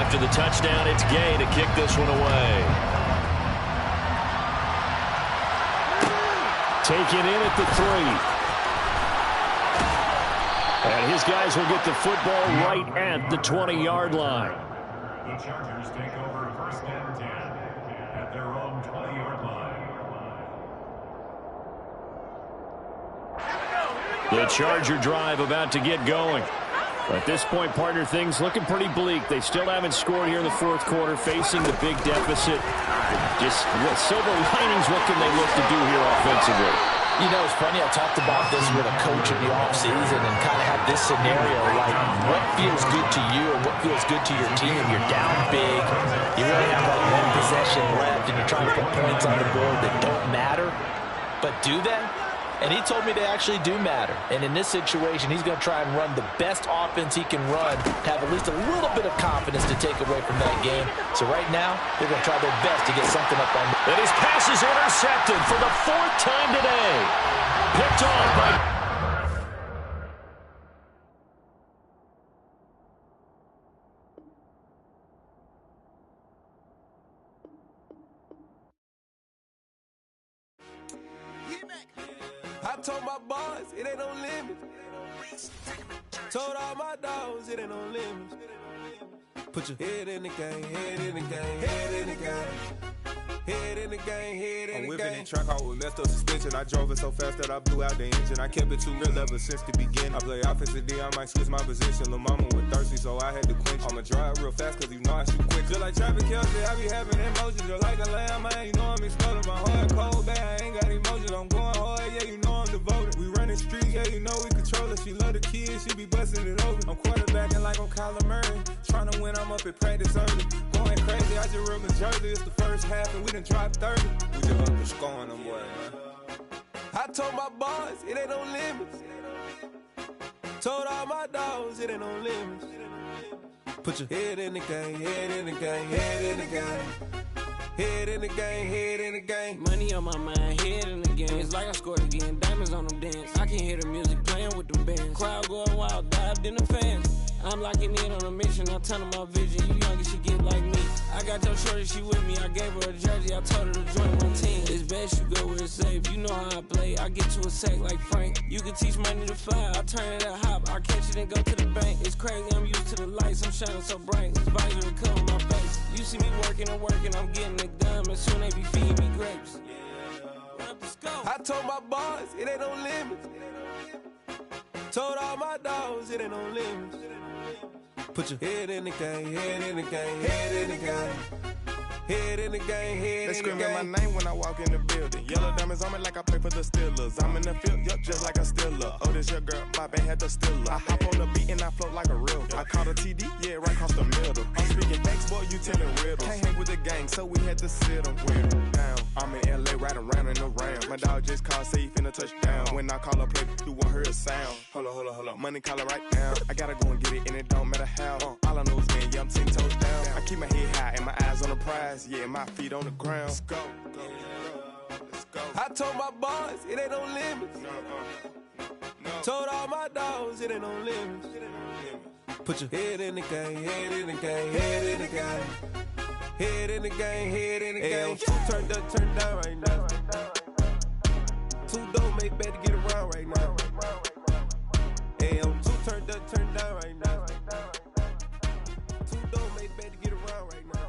After the touchdown, it's Gay to kick this one away. Taken in at the 3. And his guys will get the football right at the 20-yard line. The Chargers take over 1st and 10 at their own 20-yard line. The Charger drive about to get going. At this point, partner, things looking pretty bleak. They still haven't scored here in the 4th quarter, facing the big deficit. Just silver linings, what can they look to do here offensively? You know, it's funny, I talked about this with a coach in the offseason and kind of had this scenario, like what feels good to you and what feels good to your team. You're down big, you really have like 1 possession left, and you're trying to put points on the board that don't matter. But do they? And he told me they actually do matter. And in this situation, he's going to try and run the best offense he can run to have at least a little bit of confidence to take away from that game. So right now, they're going to try their best to get something up on the... And his pass is intercepted for the 4th time today. Picked off by... I told my boys, it ain't no limit. Told all my dogs, it ain't no limit. Put your head in the game, head in the game, head in the game. Head in the game, head in the game. I'm whipping and track out with messed up suspension. I drove it so fast that I blew out the engine. I kept it too real ever since the beginning. I play offensive D, I might switch my position. Lil' mama was thirsty, so I had to quench. I'ma drive real fast, cause you know I shoot quick. Just like Travis Kelce, I be having emotions. Just like a lamb, man, you know I'm exploding. My heart cold, bad, I ain't got emotions. I'm going hard, yeah, you know I'm devoted. We running streets, yeah, you know we control it. She love the kids, she be busting it over. I'm quarterbacking like I'm Kyler Murray. Trying to win, I'm up at practice early. Going crazy, I just rub my jersey. It's the first half and we done dropped 30. We just up to scoring them, boy, man. I told my boys, it ain't no limits. Told all my dogs, it ain't no limits. Put your head in the game, head in the game, head in the game. Head in the game, head in the game. Money on my mind, head in the game. It's like I scored again, diamonds on them dance. I can hear the music playing with the bands. Crowd going wild, dived in the fans. I'm locking in on a mission, I'm telling my vision. You young, you should get like me. I got your shorty, she with me. I gave her a jersey, I told her to join my team. It's best you go where it's safe. You know how I play, I get to a sack like Frank. You can teach money to fly, I turn it at hop. I catch it and go to the bank. It's crazy, I'm used to the lights, I'm shining so bright. This visor will cover my face. You see me working and working, I'm getting it done. But soon they be feeding me grapes. I told my boys, it ain't no limits. Told all my dogs, it ain't no limits. Put your head in the game, head in the game, head in the game. Head in the game, head in the game. They screaming my name when I walk in the building. Yellow diamonds on me like I play for the Steelers. I'm in the field, yup, just like a Steeler. Oh, this your girl, my band had the Steeler. I hop on the beat and I float like a real. I caught a TD, yeah, right across the middle. I'm speaking thanks, boy, you telling riddles. Can't hang with the gang, so we had to sit them down. I'm in LA, riding around in the Rams. My dog just called, say he finna touchdown. When I call a play, you won't hear a sound. Hold up, money call it right now. I gotta go and get it, and it don't matter how. All I know is, man, yeah, I'm 10 toes down. I keep my head high and my eyes on the prize. Yeah, my feet on the ground. Let's go. Let's go. I told my boys, it ain't no limits. No. Told all my dogs, it ain't no limits. Put your head in the game, head in the game, head in the game. Head in the game, head in the game. Two turned up, turned down right now. Two don't make bad to get around right now. Hey, I'm two turned up, turned down right now. Two don't make bad to get around right now.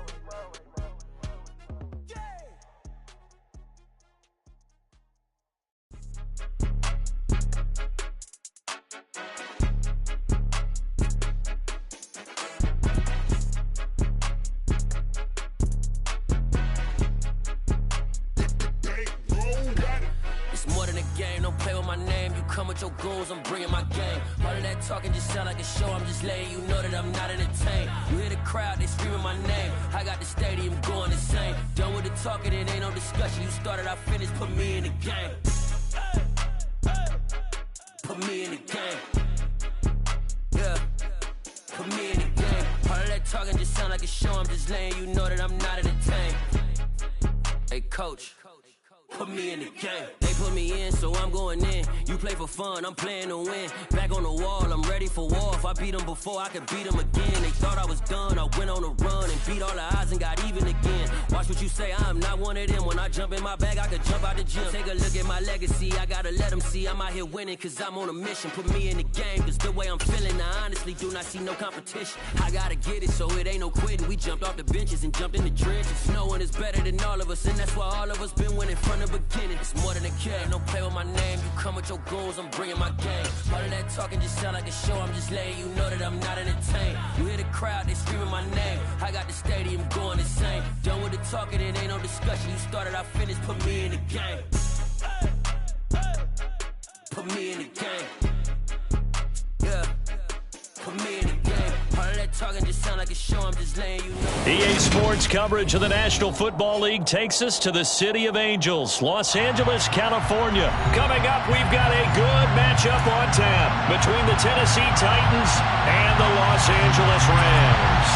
With your goons, I'm bringing my game. All of that talking just sound like a show. I'm just letting you know that I'm not entertained. You hear the crowd, they screaming my name. I got the stadium going insane. Done with the talking, it ain't no discussion. You started, I finished, put me in the game. Put me in the game. Yeah, put me in the game. All of that talking just sound like a show. I'm just letting you know that I'm not entertained. Hey, coach, put me in the game. They put me in, so I'm going in. You play for fun, I'm playing to win. Back on the wall, I'm ready for war. If I beat them before, I could beat them again. They thought I was done, I went on a run and beat all the odds and got even again. Watch what you say, I'm not one of them. When I jump in my bag, I could jump out the gym. Take a look at my legacy, I gotta let them see I'm out here winning, cause I'm on a mission. Put me in the game, cause the way I'm feeling, I honestly do not see no competition. I gotta get it, so it ain't no quitting. We jumped off the benches and jumped in the trenches. No one is better than all of us, and that's why all of us been winning from the beginning. It's more than a game, don't play with my name. You come with your goals, I'm bringing my game. All of that talking just sound like a show, I'm just letting you know that I'm not entertained. You hear the crowd, they screaming my name. I got the stadium going insane. Done with the talking, it ain't no discussion. You started, I finished, put me in the game. Put me in the game. Yeah, put me in the game. All of that talking just sound like a show, I'm just letting you know. EA Sports coverage of the National Football League takes us to the City of Angels, Los Angeles, California. Coming up, we've got a good matchup on tap between the Tennessee Titans and the Los Angeles Rams.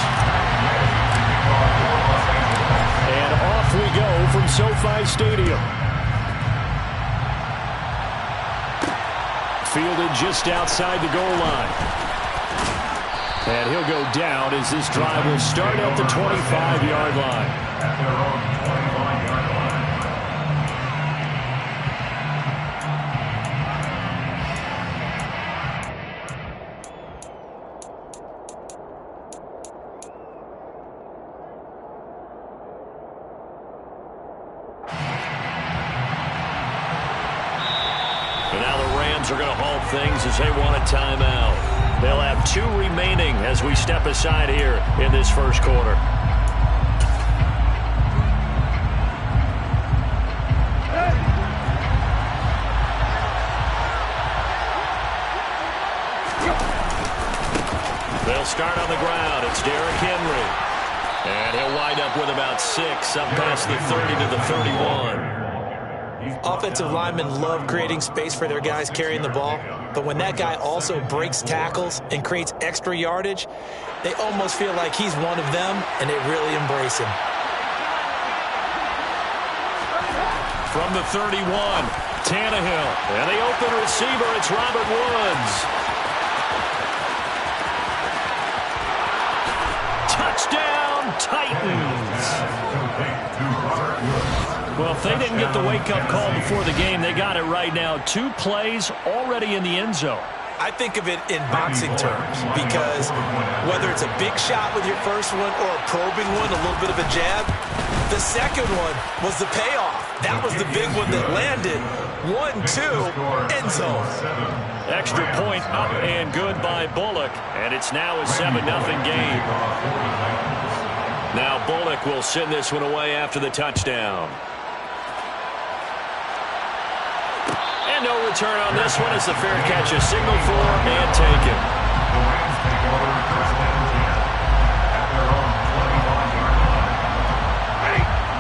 And off we go from SoFi Stadium. Fielded just outside the goal line. And he'll go down as this drive will start at the 25-yard line. And now the Rams are going to halt things as they want a timeout. They'll have 2 remaining as we step aside here in this first quarter. They'll start on the ground. It's Derrick Henry. And he'll wind up with about 6 up past the 30 to the 31. Offensive linemen love creating space for their guys carrying the ball, but when that guy also breaks tackles and creates extra yardage, they almost feel like he's one of them, and they really embrace him. From the 31, Tannehill. And the open receiver, it's Robert Woods. Touchdown, Titans. Well, if they didn't get the wake-up call before the game, they got it right now. 2 plays already in the end zone. I think of it in boxing terms because whether it's a big shot with your first one or a probing one, a little bit of a jab, the second one was the payoff. That was the big one that landed. 1-2, end zone. Extra point up and good by Bullock, and it's now a 7-0 game. Now Bullock will send this one away after the touchdown. And no return on this one as the fair catch is signaled for and taken.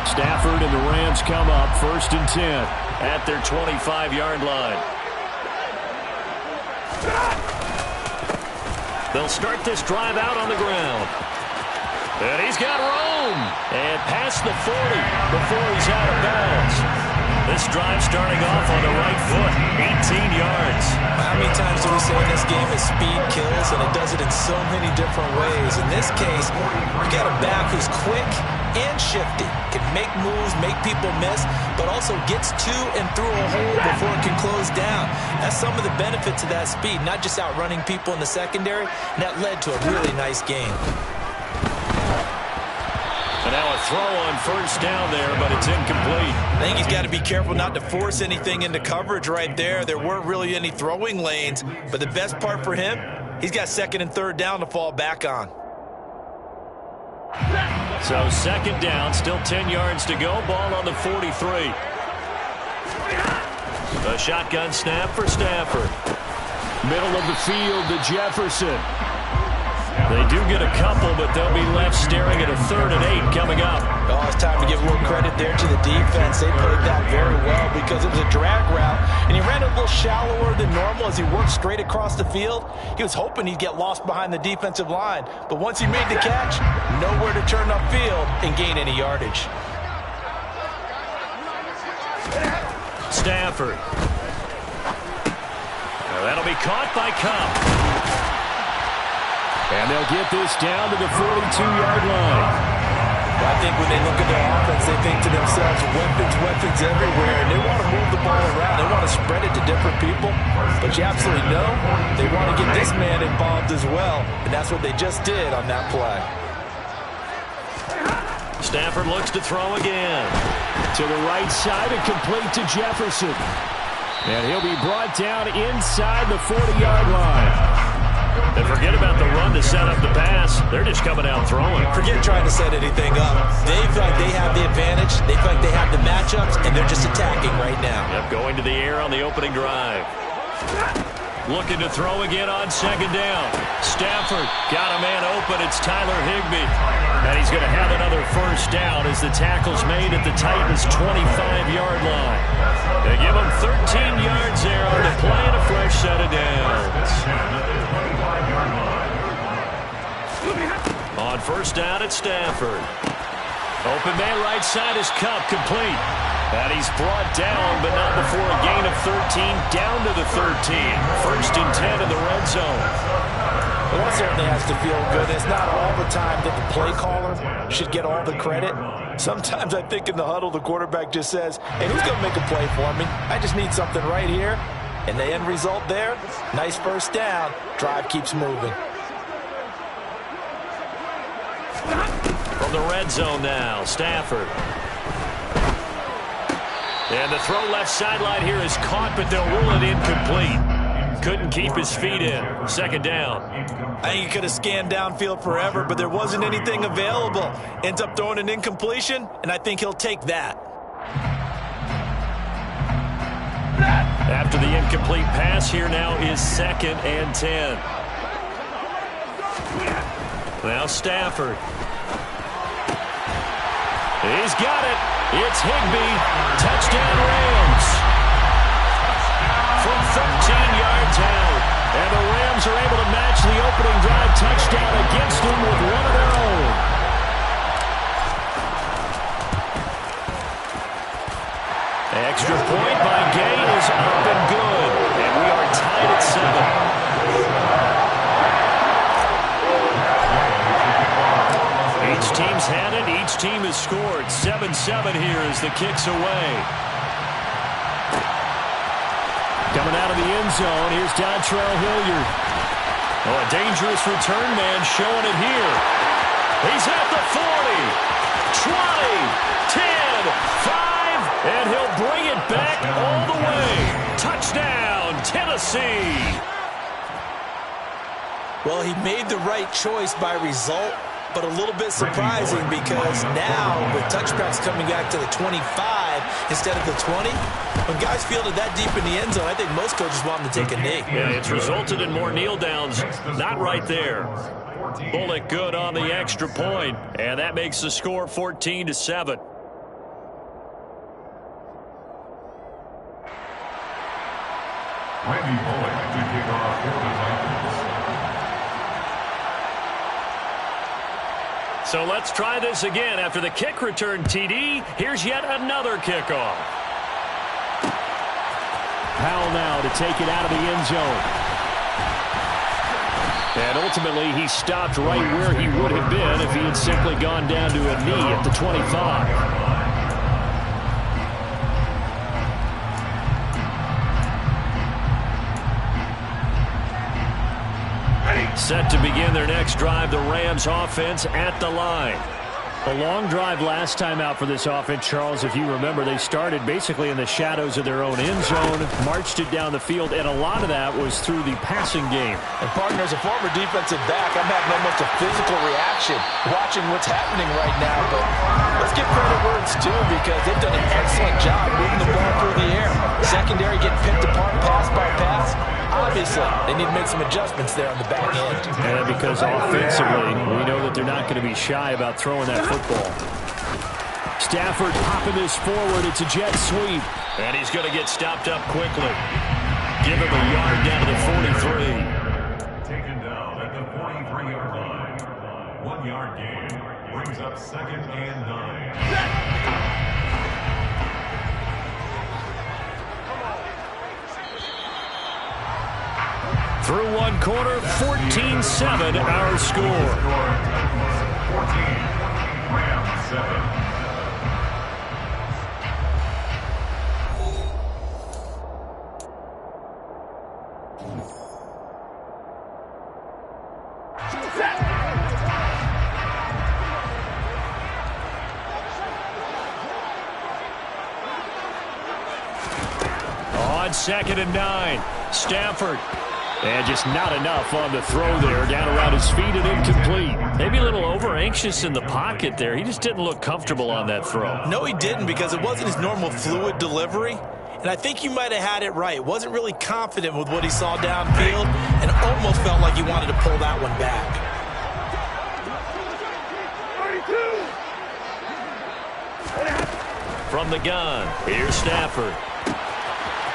Stafford and the Rams come up 1st and 10 at their 25-yard line. They'll start this drive out on the ground. And he's got room. And past the 40 before he's out of bounds. This drive starting off on the right foot, 18 yards. How many times do we say in this game that speed kills, and it does it in so many different ways? In this case, you got a back who's quick and shifty, can make moves, make people miss, but also gets to and through a hole before it can close down. That's some of the benefits of that speed, not just outrunning people in the secondary, and that led to a really nice game. And now a throw on 1st down there, but it's incomplete. I think he's got to be careful not to force anything into coverage right there. There weren't really any throwing lanes, but the best part for him, he's got 2nd and 3rd down to fall back on. So 2nd down, still 10 yards to go. Ball on the 43. A shotgun snap for Stafford. Middle of the field to Jefferson. They do get a couple, but they'll be left staring at a 3rd and 8 coming up. Oh, it's time to give a little credit there to the defense. They played that very well because it was a drag route, and he ran a little shallower than normal as he worked straight across the field. He was hoping he'd get lost behind the defensive line, but once he made the catch, nowhere to turn upfield and gain any yardage. Stafford. Now that'll be caught by Kupp. And they'll get this down to the 42-yard line. I think when they look at their offense, they think to themselves, weapons everywhere, and they want to move the ball around. They want to spread it to different people. But you absolutely know they want to get this man involved as well, and that's what they just did on that play. Stafford looks to throw again. To the right side and complete to Jefferson. And he'll be brought down inside the 40-yard line. And forget about the run to set up the pass. They're just coming out throwing. Forget trying to set anything up. They feel like they have the advantage. They feel like they have the matchups, and they're just attacking right now. Yep, going to the air on the opening drive. Looking to throw again on second down. Stafford got a man open. It's Tyler Higbee. And he's going to have another first down as the tackle's made at the Titans' 25-yard line. They give him 13 yards there on the play and a fresh set of downs. On first down at Stafford. Open man right side is Kupp, complete. And he's brought down, but not before a gain of 13, down to the 13. First and 10 in the red zone. Well, that certainly has to feel good. It's not all the time that the play caller should get all the credit. Sometimes I think in the huddle, the quarterback just says, hey, who's going to make a play for me? I just need something right here. And the end result there, nice first down. Drive keeps moving. From the red zone now, Stafford. And the throw left sideline here is caught, but they'll rule it incomplete. Couldn't keep his feet in. Second down. I think he could have scanned downfield forever, but there wasn't anything available. Ends up throwing an incompletion, and I think he'll take that. After the incomplete pass, here now is second and 10. Now Stafford. He's got it. It's Higbee. Touchdown Rams. From 13 yards out. And the Rams are able to match the opening drive touchdown against them with one of their own. Extra point by Gay is up and good. And we are tied at 7. Each team's had it. Each team has scored. 7-7 here as the kick's away. Coming out of the end zone, here's Dontrell Hilliard. Oh, a dangerous return man showing it here. He's at the 40, 20, 10, 5, and he'll bring it back all the way. Touchdown, Tennessee. Well, he made the right choice by result, but a little bit surprising because now with touchbacks coming back to the 25 instead of the 20, when guys field it that deep in the end zone, I think most coaches want them to take a knee. Yeah, it's resulted in more kneel downs. Not right there. Bullock good on the extra point, and that makes the score 14-7. Randy Bullock to kick off for the Vikings. So let's try this again. After the kick return TD, here's yet another kickoff. Powell now to take it out of the end zone. And ultimately, he stopped right where he would have been if he had simply gone down to a knee at the 25. Set to begin their next drive, the Rams offense at the line. A long drive last time out for this offense, Charles. If you remember, they started basically in the shadows of their own end zone, marched it down the field, and a lot of that was through the passing game. And partner, as a former defensive back, I'm having almost a physical reaction watching what's happening right now. But let's give credit where it's due because they've done an excellent job moving the ball through the air. Secondary getting picked apart pass by pass. Obviously, they need to make some adjustments there on the back end. And because offensively, we know that they're not going to be shy about throwing that football. Stafford popping this forward. It's a jet sweep. And he's going to get stopped up quickly. Give him a yard down to the 43. Taken down at the 43-yard line. 1 yard gain brings up second and 9. Through one quarter, 14-7 our score. 14, Rams 7. On 2nd and 9, Stafford. And just not enough on the throw there. Down around his feet and incomplete. Maybe a little over-anxious in the pocket there. He just didn't look comfortable on that throw. No, he didn't, because it wasn't his normal fluid delivery. And I think you might have had it right. Wasn't really confident with what he saw downfield and almost felt like he wanted to pull that one back. 32. From the gun, here's Stafford.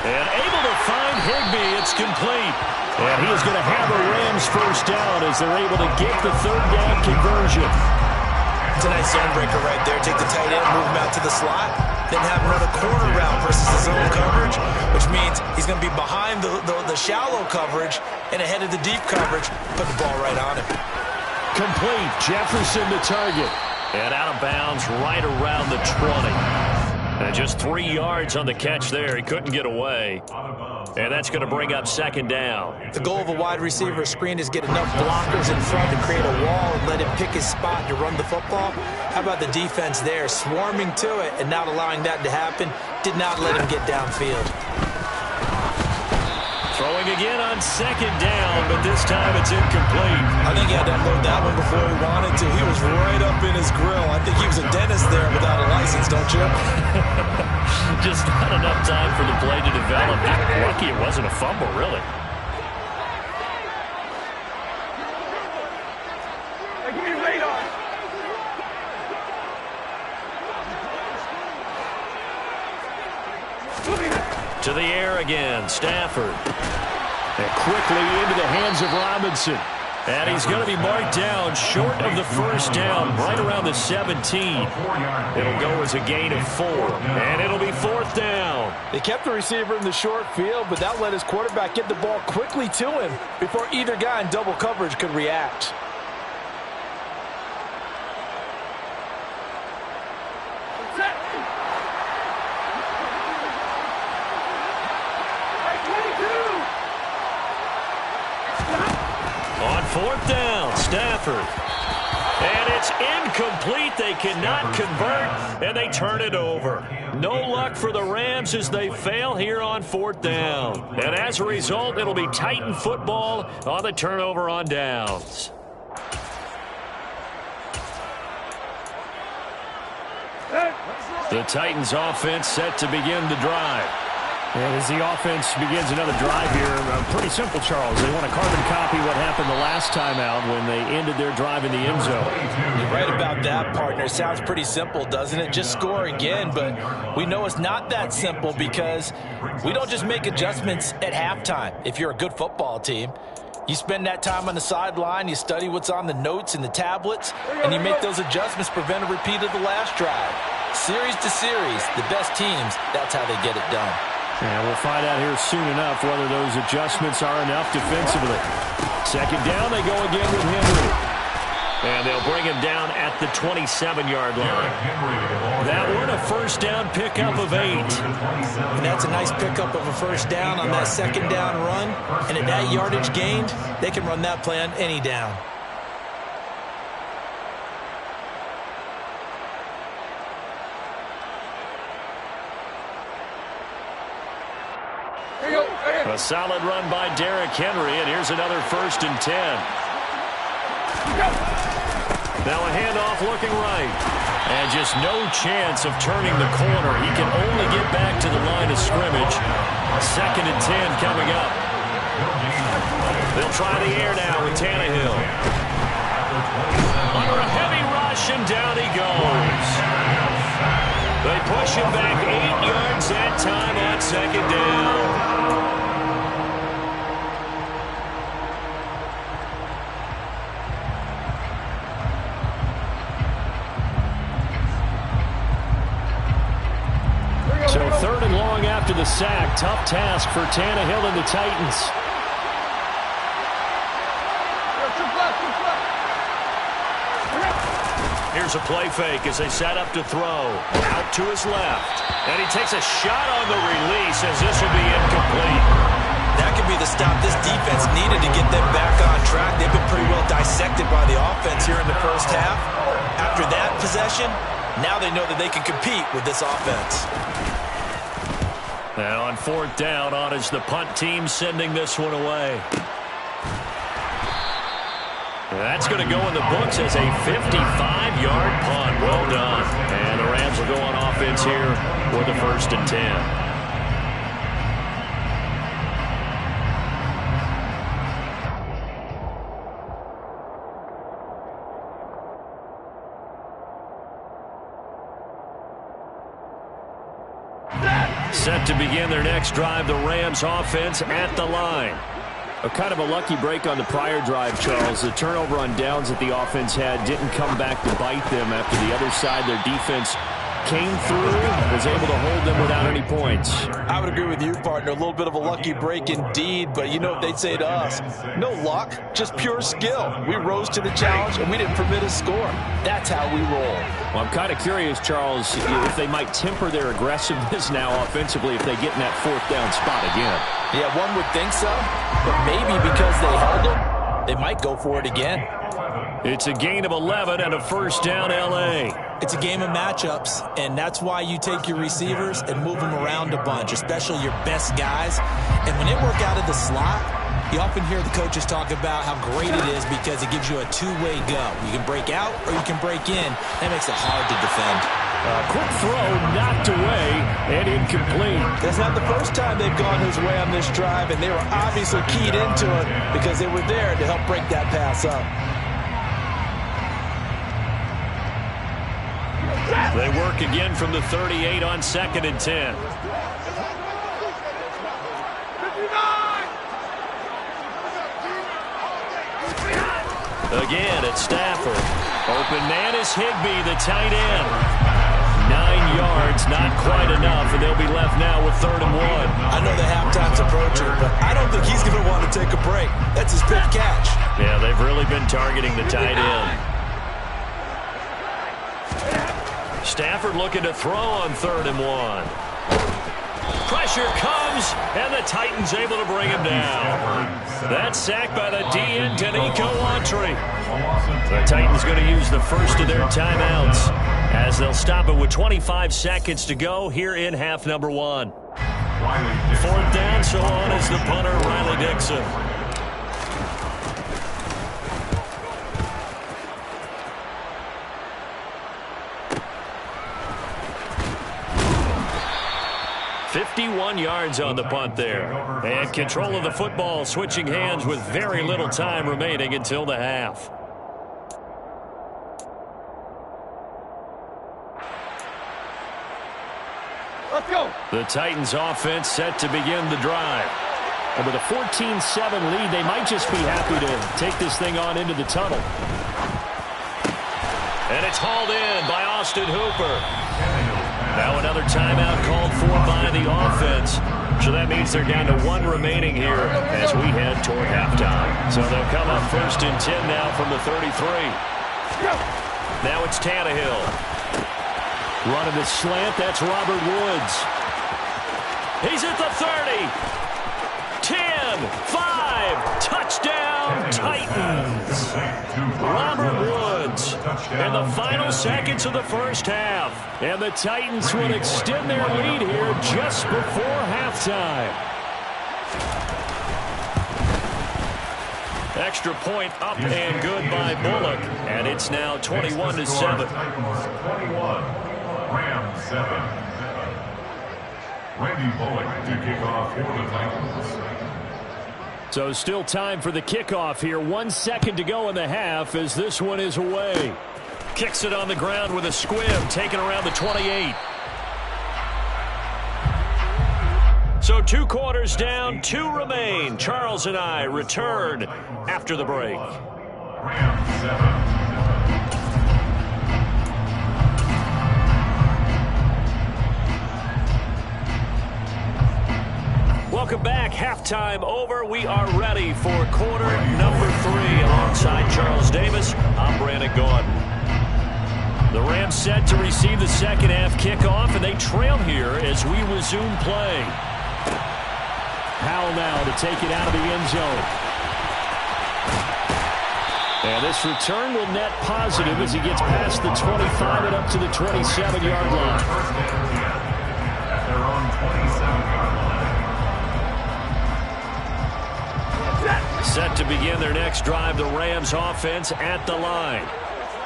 And able to find Higbee. It's complete. And he is going to have a Rams first down as they're able to get the third down conversion. It's a nice zone breaker right there. Take the tight end, move him out to the slot, then have him run a corner route versus the zone coverage, which means he's going to be behind the shallow coverage and ahead of the deep coverage. Put the ball right on him. Complete. Jefferson the target. And out of bounds right around the 20. And just 3 yards on the catch there. He couldn't get away. And that's going to bring up 2nd down. The goal of a wide receiver screen is get enough blockers in front to create a wall and let him pick his spot to run the football. How about the defense there, swarming to it and not allowing that to happen? Did not let him get downfield. Throwing again on 2nd down, but this time it's incomplete. I think he had to unload that one before he wanted to. He was right up in his grill. I think he was a dentist there without a license, don't you? Just not enough time for the play to develop. Lucky it wasn't a fumble, really. Give me radar. To the air again, Stafford. And quickly into the hands of Robinson. And he's going to be marked down short of the first down, right around the 17. It'll go as a gain of 4, and it'll be 4th down. They kept the receiver in the short field, but that let his quarterback get the ball quickly to him before either guy in double coverage could react. On 4th down, Stafford. And it's incomplete. They cannot convert, and they turn it over. No luck for the Rams as they fail here on 4th down. And as a result, it'll be Titan football on the turnover on downs. The Titans offense set to begin the drive. And as the offense begins another drive here, pretty simple, Charles. They want to carbon copy what happened the last time out when they ended their drive in the end zone. You're right about that, partner. Sounds pretty simple, doesn't it? Just score again, but we know it's not that simple because we don't just make adjustments at halftime if you're a good football team. You spend that time on the sideline, you study what's on the notes and the tablets, and you make those adjustments, prevent a repeat of the last drive. Series to series, the best teams, that's how they get it done. And we'll find out here soon enough whether those adjustments are enough defensively. 2nd down, they go again with Henry. And they'll bring him down at the 27-yard line. That one, a first down pickup of 8. And that's a nice pickup of a first down on that 2nd down run. And at that yardage gained, they can run that play on any down. A solid run by Derrick Henry, and here's another 1st and 10. Now a handoff looking right. And just no chance of turning the corner. He can only get back to the line of scrimmage. 2nd and 10 coming up. They'll try the air now with Tannehill. Under a heavy rush, and down he goes. They push him back 8 yards that time on 2nd down. So 3rd and long after the sack. Tough task for Tannehill and the Titans. Here's a play fake as they set up to throw. Out to his left. And he takes a shot on the release as this will be incomplete. That could be the stop this defense needed to get them back on track. They've been pretty well dissected by the offense here in the first half. After that possession, now they know that they can compete with this offense. And on fourth down, on is the punt team sending this one away. That's going to go in the books as a 55-yard punt. Well done. And the Rams will go on offense here with the 1st and 10. Set to begin their next drive, the Rams offense at the line. A kind of a lucky break on the prior drive, Charles. The turnover on downs that the offense had didn't come back to bite them after the other side. Their defense came through, was able to hold them without any points. I would agree with you, partner. A little bit of a lucky break indeed, but you know what they'd say to us. No luck, just pure skill. We rose to the challenge, and we didn't permit a score. That's how we roll. Well, I'm kind of curious, Charles, if they might temper their aggressiveness now offensively if they get in that 4th down spot again. Yeah, one would think so, but maybe because they held them, they might go for it again. It's a gain of 11 and a 1st down, L.A. It's a game of matchups, and that's why you take your receivers and move them around a bunch, especially your best guys. And when they work out of the slot, you often hear the coaches talk about how great it is because it gives you a two-way go. You can break out or you can break in. That makes it hard to defend. Quick throw, knocked away, and incomplete. That's not the first time they've gone his way on this drive, and they were obviously keyed into it because they were there to help break that pass up. They work again from the 38 on 2nd and 10. Again, it's Stafford. Open man is Higbee, the tight end. 9 yards, not quite enough, and they'll be left now with 3rd and 1. I know the halftime's approaching, but I don't think he's going to want to take a break. That's his big catch. Yeah, they've really been targeting the tight end. Stafford looking to throw on 3rd and 1. Pressure comes, and the Titans able to bring him down. That's sacked by the DN, Danico Autry. The Titans going to use the first of their timeouts as they'll stop it with 25 seconds to go here in half number 1. 4th down, so on is the punter, Riley Dixon. $51 yards on the punt there. And control of the football, switching hands with very little time remaining until the half. Let's go. The Titans offense set to begin the drive. And with a 14-7 lead, they might just be happy to take this thing on into the tunnel. And it's hauled in by Austin Hooper. Now another timeout called for by the offense. So that means they're down to 1 remaining here as we head toward halftime. So they'll come up 1st and 10 now from the 33. Now it's Tannehill. Running the slant, that's Robert Woods. He's at the 30. 10, 5, touchdown Titans. Robert Woods in the final seconds of the first half. And the Titans will extend their lead here just before halftime. Extra point up and good by Bullock. And it's now 21-7. 21, Rams 7. Randy Bullock to kick off for the Titans. So still time for the kickoff here. 1 second to go in the half as this one is away. Kicks it on the ground with a squib, taken around the 28. So 2 quarters down, 2 remain. Charles and I return after the break. Rams 7. Welcome back. Halftime over. We are ready for quarter number 3. Alongside Charles Davis, I'm Brandon Gaudin. The Rams set to receive the second half kickoff, and they trail here as we resume play. Powell now to take it out of the end zone. And this return will net positive as he gets past the 25 and up to the 27-yard line. At their own 27-yard line. Set to begin their next drive, the Rams offense at the line.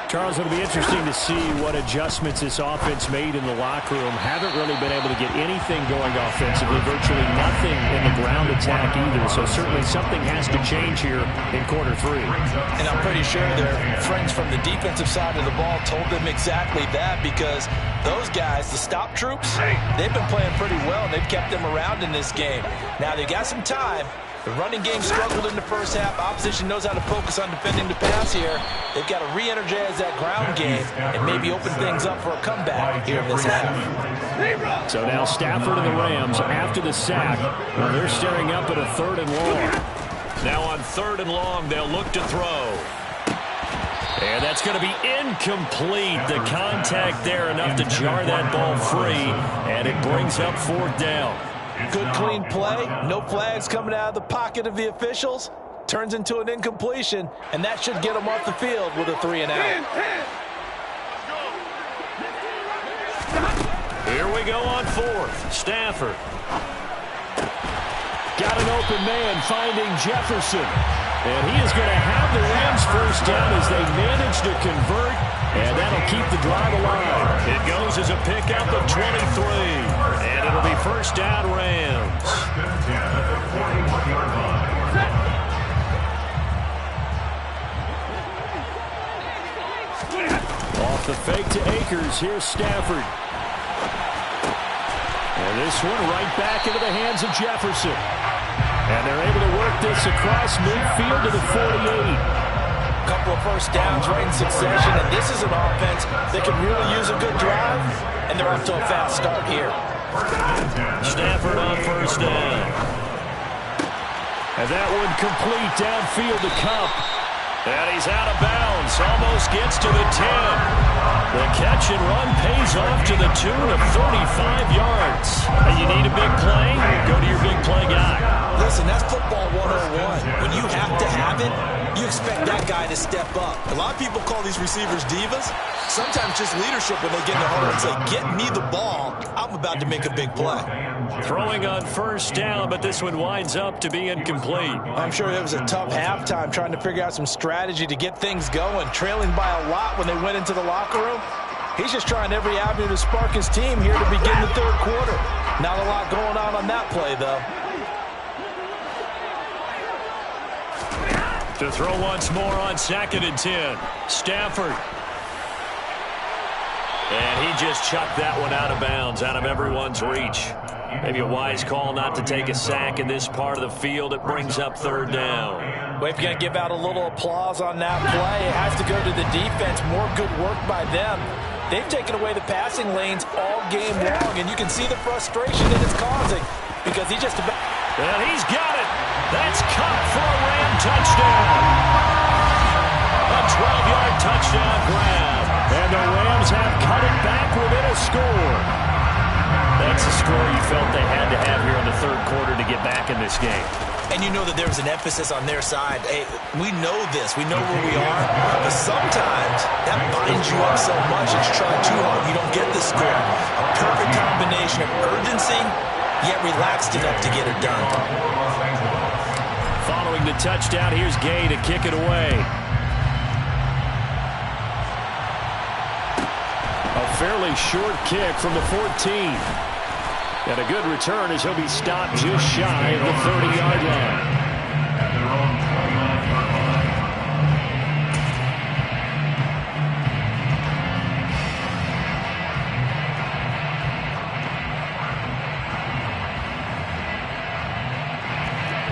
Charles, it'll be interesting to see what adjustments this offense made in the locker room. Haven't really been able to get anything going offensively, virtually nothing in the ground attack either. So certainly something has to change here in quarter three. And I'm pretty sure their friends from the defensive side of the ball told them exactly that, because those guys, the stop troops, they've been playing pretty well. They've kept them around in this game. Now they got some time. The running game struggled in the first half. Opposition knows how to focus on defending the pass here. They've got to re-energize that ground game and maybe open things up for a comeback here in this half. So now Stafford and the Rams after the sack. Well, they're staring up at a 3rd and long. Now on 3rd and long, they'll look to throw. And that's going to be incomplete. The contact there enough to jar that ball free. And it brings up 4th down. Good, clean play. No flags coming out of the pocket of the officials. Turns into an incompletion, and that should get them off the field with a 3-and-out. Here we go on 4th. Stafford. Got an open man finding Jefferson. And he is going to have the Rams first down as they manage to convert. And that'll keep the drive alive. It goes as a pickup of 23. And it'll be first down Rams. Off the fake to Akers. Here's Stafford. And this one right back into the hands of Jefferson. And they're able to work this across midfield to the 48. Couple of first downs right in succession, and this is an offense that can really use a good drive, and they're off to a fast start here. Stafford on first down. And that one complete downfield to Kupp. And he's out of bounds, almost gets to the 10. The catch and run pays off to the tune of 35 yards. And you need a big play? Go to your big play guy. Listen, that's football 101. When you have to have it, you expect that guy to step up. A lot of people call these receivers divas. Sometimes just leadership when they get in the huddle and say, get me the ball. I'm about to make a big play. Throwing on first down, but this one winds up to be incomplete. I'm sure it was a tough halftime trying to figure out some strategy to get things going. Trailing by a lot when they went into the locker room. He's just trying every avenue to spark his team here to begin the 3rd quarter. Not a lot going on that play, though. To throw once more on 2nd and 10. Stafford. And he just chucked that one out of bounds, out of everyone's reach. Maybe a wise call not to take a sack in this part of the field. It brings up 3rd down. Well, if you're going to give out a little applause on that play, it has to go to the defense. More good work by them. They've taken away the passing lanes all game long, and you can see the frustration that it's causing because he just about... And he's got it. That's Kupp for a Ram touchdown. A 12-yard touchdown grab. And the Rams have cut it back within a score. That's a score you felt they had to have here in the 3rd quarter to get back in this game. And you know that there's an emphasis on their side. Hey, we know this. We know where we are. But sometimes that binds you up so much that you try too hard. You don't get the score. A perfect combination of urgency, yet relaxed enough to get it done. Following the touchdown, here's Gay to kick it away. A fairly short kick from the 14. And a good return as he'll be stopped just shy of the 30-yard line.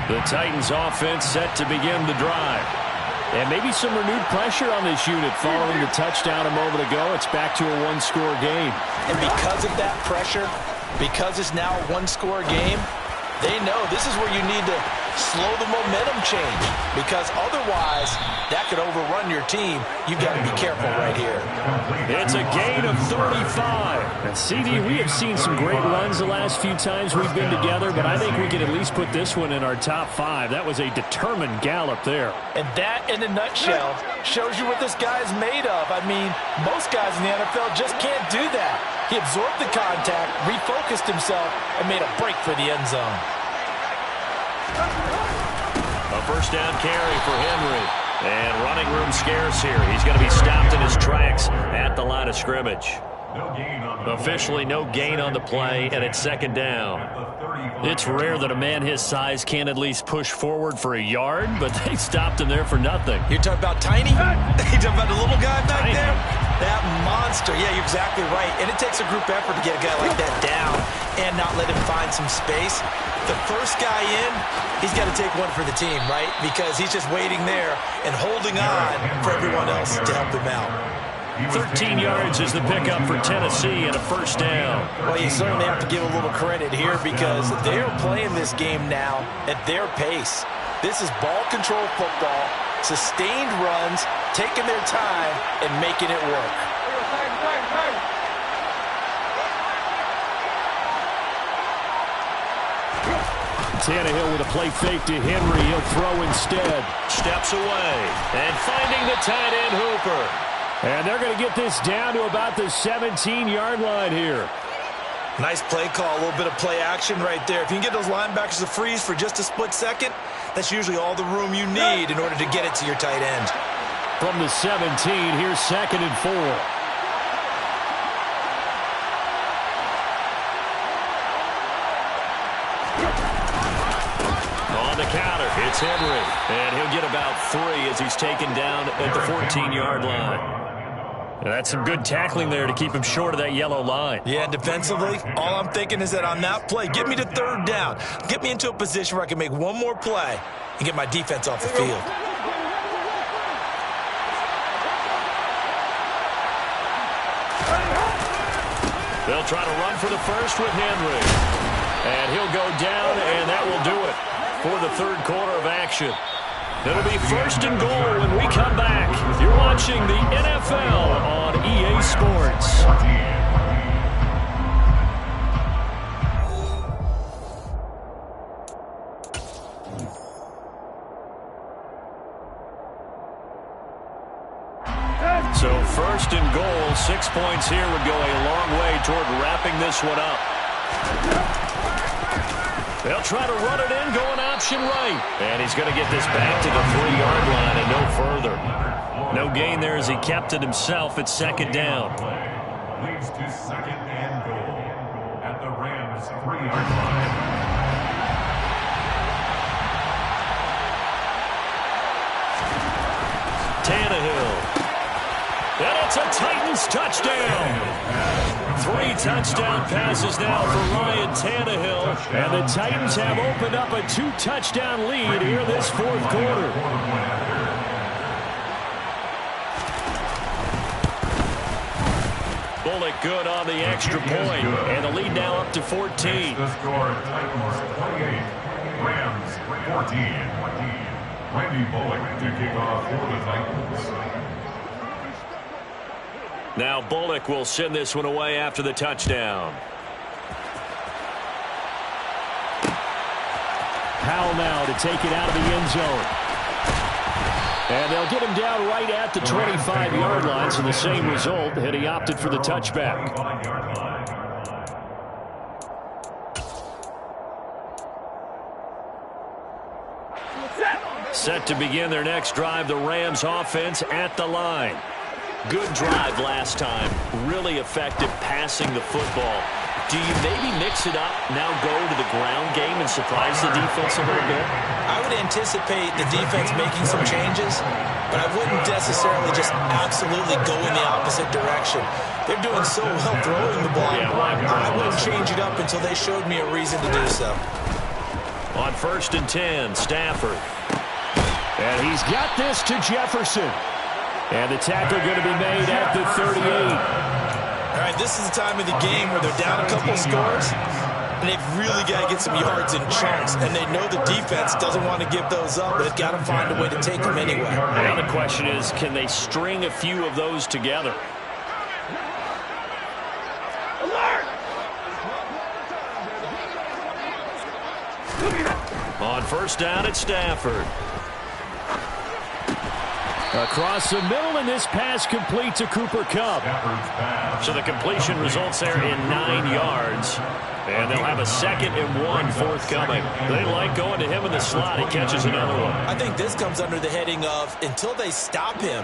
The Titans offense set to begin the drive. And maybe some renewed pressure on this unit following the touchdown a moment ago. It's back to a one-score game. And because of that pressure, because it's now a one-score game, they know this is where you need to slow the momentum change, because otherwise that could overrun your team. You've got to be careful right here. It's a gain of 35. And CD, we have seen some great runs the last few times we've been together, but I think we can at least put this one in our top 5. That was a determined gallop there. And that, in a nutshell, shows you what this guy's made of. I mean, most guys in the NFL just can't do that. He absorbed the contact, refocused himself, and made a break for the end zone. A first down carry for Henry. And running room scarce here. He's going to be stopped in his tracks at the line of scrimmage. Officially no gain on the play, and it's second down. It's rare that a man his size can't at least push forward for a yard, but they stopped him there for nothing. You're talking about Tiny? You're talking about the little guy back there? That monster. Yeah, you're exactly right. And it takes a group effort to get a guy like that down and not let him find some space. The first guy in, he's got to take one for the team, right? Because he's just waiting there and holding on for everyone else to help him out. 13 yards is the pickup for Tennessee and a first down. Well, you certainly have to give a little credit here because they're playing this game now at their pace. This is ball control football, sustained runs, taking their time, and making it work. Tannehill with a play fake to Henry. He'll throw instead. Steps away. And finding the tight end Hooper. And they're going to get this down to about the 17-yard line here. Nice play call, a little bit of play action right there. If you can get those linebackers to freeze for just a split second, that's usually all the room you need in order to get it to your tight end. From the 17, here's 2nd and 4. On the counter, it's Henry. And he'll get about 3 as he's taken down at the 14-yard line. And that's some good tackling there to keep him short of that yellow line. Yeah, defensively, all I'm thinking is that on that play, get me to 3rd down. Get me into a position where I can make one more play and get my defense off the field. They'll try to run for the first with Henry. And he'll go down, and that will do it for the 3rd quarter of action. It'll be 1st and goal when we come back. You're watching the NFL on EA Sports. So 1st and goal, 6 points here would go a long way toward wrapping this one up. They'll try to run it in, going option right. And he's going to get this back to the 3-yard line and no further. No gain there as he kept it himself at 2nd down. Leads to 2nd and goal at the Rams' 3-yard line. Tannehill. And it's a Titans touchdown. 3 touchdown passes now for Ryan Tannehill. And the Titans have opened up a 2-touchdown lead here this 4th quarter. Bullock good on the extra point. And the lead now up to 14. The score, Titans 28, Rams 14. Randy Bullock to kick off for the Titans. Now Bullock will send this one away after the touchdown. Powell now to take it out of the end zone. And they'll get him down right at the 25-yard line, so the same result, and he opted for the touchback. Set to begin their next drive, the Rams offense at the line. Good drive last time. Really effective passing the football. Do you maybe mix it up, now go to the ground game and surprise the defense a little bit? I would anticipate the defense making some changes, but I wouldn't necessarily just absolutely go in the opposite direction. They're doing so well throwing the ball. Yeah, I wouldn't change it up until they showed me a reason to do so. On 1st and 10, Stafford. And he's got this to Jefferson. And the tackle going to be made at the 38. All right, this is the time of the game where they're down a couple scores. and they've really got to get some yards in chunks, and they know the defense doesn't want to give those up, but they've got to find a way to take them anyway. Now the question is, can they string a few of those together? On first down, it's Stafford. Across the middle, and this pass complete to Cooper Kupp. So the completion results there in 9 yards. And they'll have a 2nd and 1 forthcoming. They like going to him in the slot. He catches another one. I think this comes under the heading of, until they stop him,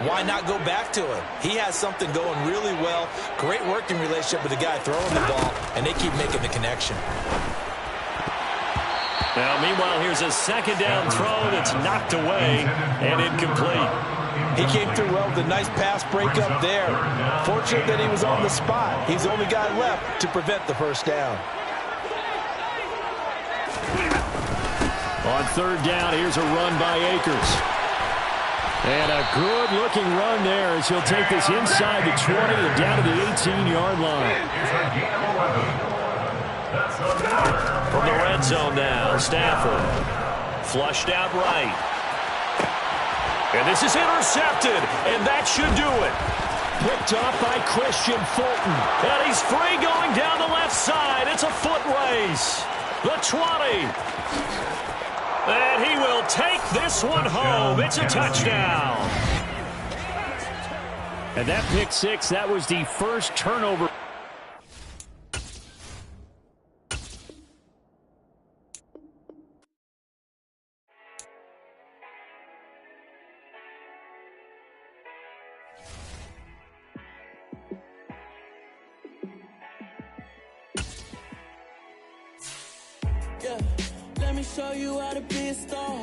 why not go back to him? He has something going really well. Great working relationship with the guy throwing the ball, and they keep making the connection. Now, meanwhile, here's a 2nd down throw that's knocked away and incomplete. He came through well with a nice pass breakup there. Fortunate that he was on the spot. He's the only guy left to prevent the first down. On 3rd down, here's a run by Akers. And a good-looking run there as he'll take this inside the 20 and down to the 18-yard line. From the red zone now, Stafford. Flushed out right. And this is intercepted, and that should do it. Picked off by Christian Fulton. And he's free going down the left side. It's a foot race. The 20. And he will take this one home. It's a touchdown. And that pick six, that was the first turnover. Let me show you how to be a star.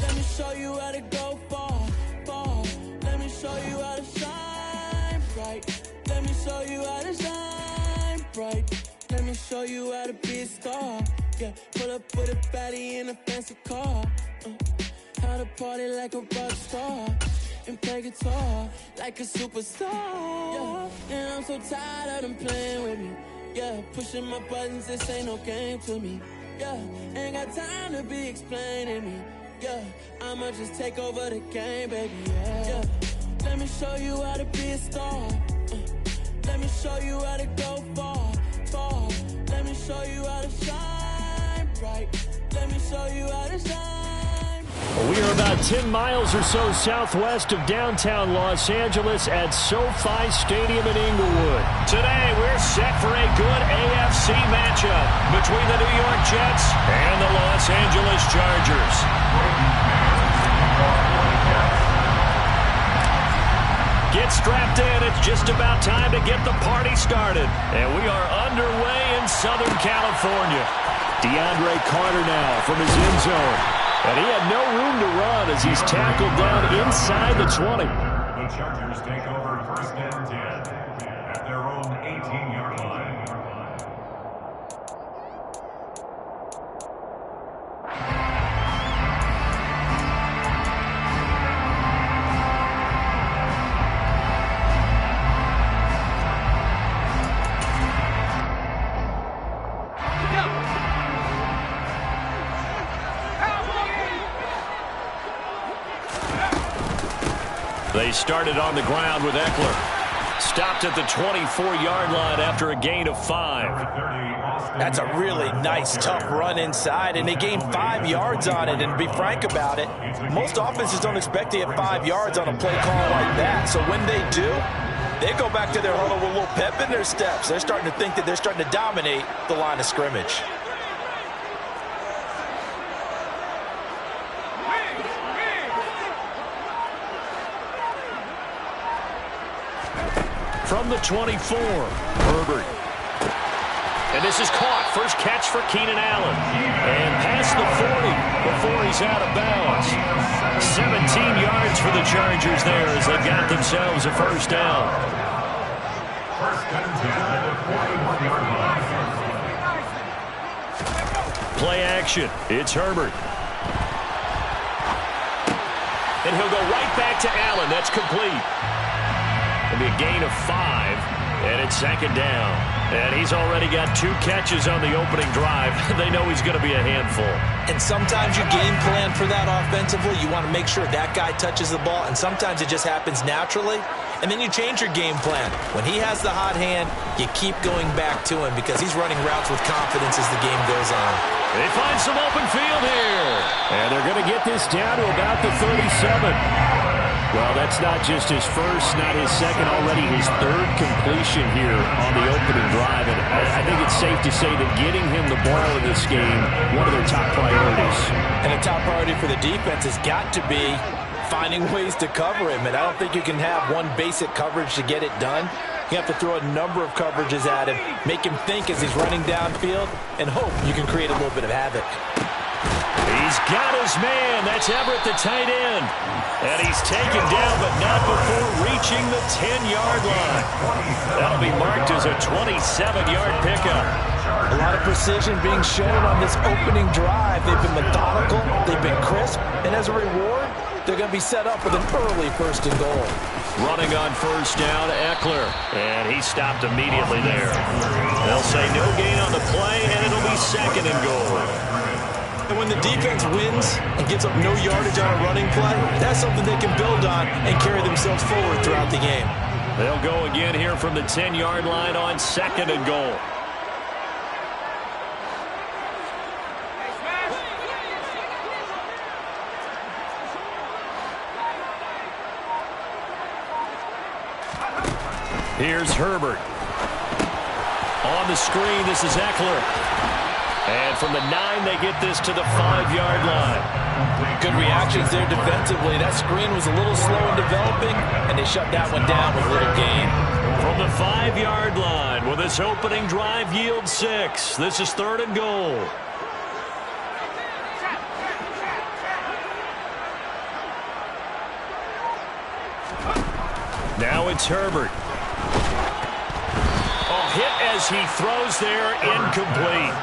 Let me show you how to go far, far. Let me show you how to shine bright. Let me show you how to shine bright. Let me show you how to be a star. Yeah, pull up with a baddie in a fancy car. How to party like a rock star and play guitar like a superstar. Yeah, and I'm so tired of them playing with me. Yeah, pushing my buttons, this ain't no game to me. Yeah, ain't got time to be explaining me. Yeah, I'ma just take over the game, baby. Yeah, let me show you how to be a star. Let me show you how to go far, far. Let me show you how to shine bright. Let me show you how to shine. We are about 10 miles or so southwest of downtown Los Angeles at SoFi Stadium in Inglewood. Today, we're set for a good AFC matchup between the New York Jets and the Los Angeles Chargers. Get strapped in. It's just about time to get the party started. And we are underway in Southern California. DeAndre Carter now from his end zone. And he had no room to run as he's tackled down inside the 20. The Chargers take over 1st and 10 at their own 18-yard line. They started on the ground with Eckler. Stopped at the 24-yard line after a gain of 5. That's a really nice, tough run inside, and they gained 5 yards on it. And to be frank about it, most offenses don't expect to get 5 yards on a play call like that. So when they do, they go back to their huddle with a little pep in their steps. They're starting to think that they're starting to dominate the line of scrimmage. From the 24, Herbert. And this is caught. First catch for Keenan Allen. And past the 40 before he's out of bounds. 17 yards for the Chargers there as they got themselves a first down. 1st and 10 at the 41-yard line. Play action. It's Herbert. And he'll go right back to Allen. That's complete. It'll be a gain of 5. And it's second down. And he's already got 2 catches on the opening drive. They know he's going to be a handful. And sometimes you game plan for that offensively. You want to make sure that guy touches the ball, and sometimes it just happens naturally. And then you change your game plan. When he has the hot hand, you keep going back to him because he's running routes with confidence as the game goes on. They find some open field here. And they're going to get this down to about the 37. Well, that's not just his first, not his second, already his 3rd completion here on the opening drive. And I think it's safe to say that getting him the ball in this game, one of their top priorities. And a top priority for the defense has got to be finding ways to cover him. And I don't think you can have one basic coverage to get it done. You have to throw a number of coverages at him, make him think as he's running downfield, and hope you can create a little bit of havoc. He's got his man. That's Everett, the tight end. And he's taken down, but not before reaching the 10-yard line. That'll be marked as a 27-yard pickup. A lot of precision being shown on this opening drive. They've been methodical, they've been crisp, and as a reward, they're going to be set up with an early 1st and goal. Running on 1st down, Eckler. And he stopped immediately there. They'll say no gain on the play, and it'll be 2nd and goal. And when the defense wins and gives up no yardage on a running play, that's something they can build on and carry themselves forward throughout the game. They'll go again here from the 10-yard line on 2nd and goal. Here's Herbert. On the screen, this is Eckler. And from the 9, they get this to the 5-yard line. Good reactions there defensively. That screen was a little slow in developing, and they shut that one down with a little gain. From the 5-yard line, will this opening drive yield 6? This is 3rd and goal. Now it's Herbert. Hit as he throws there, incomplete.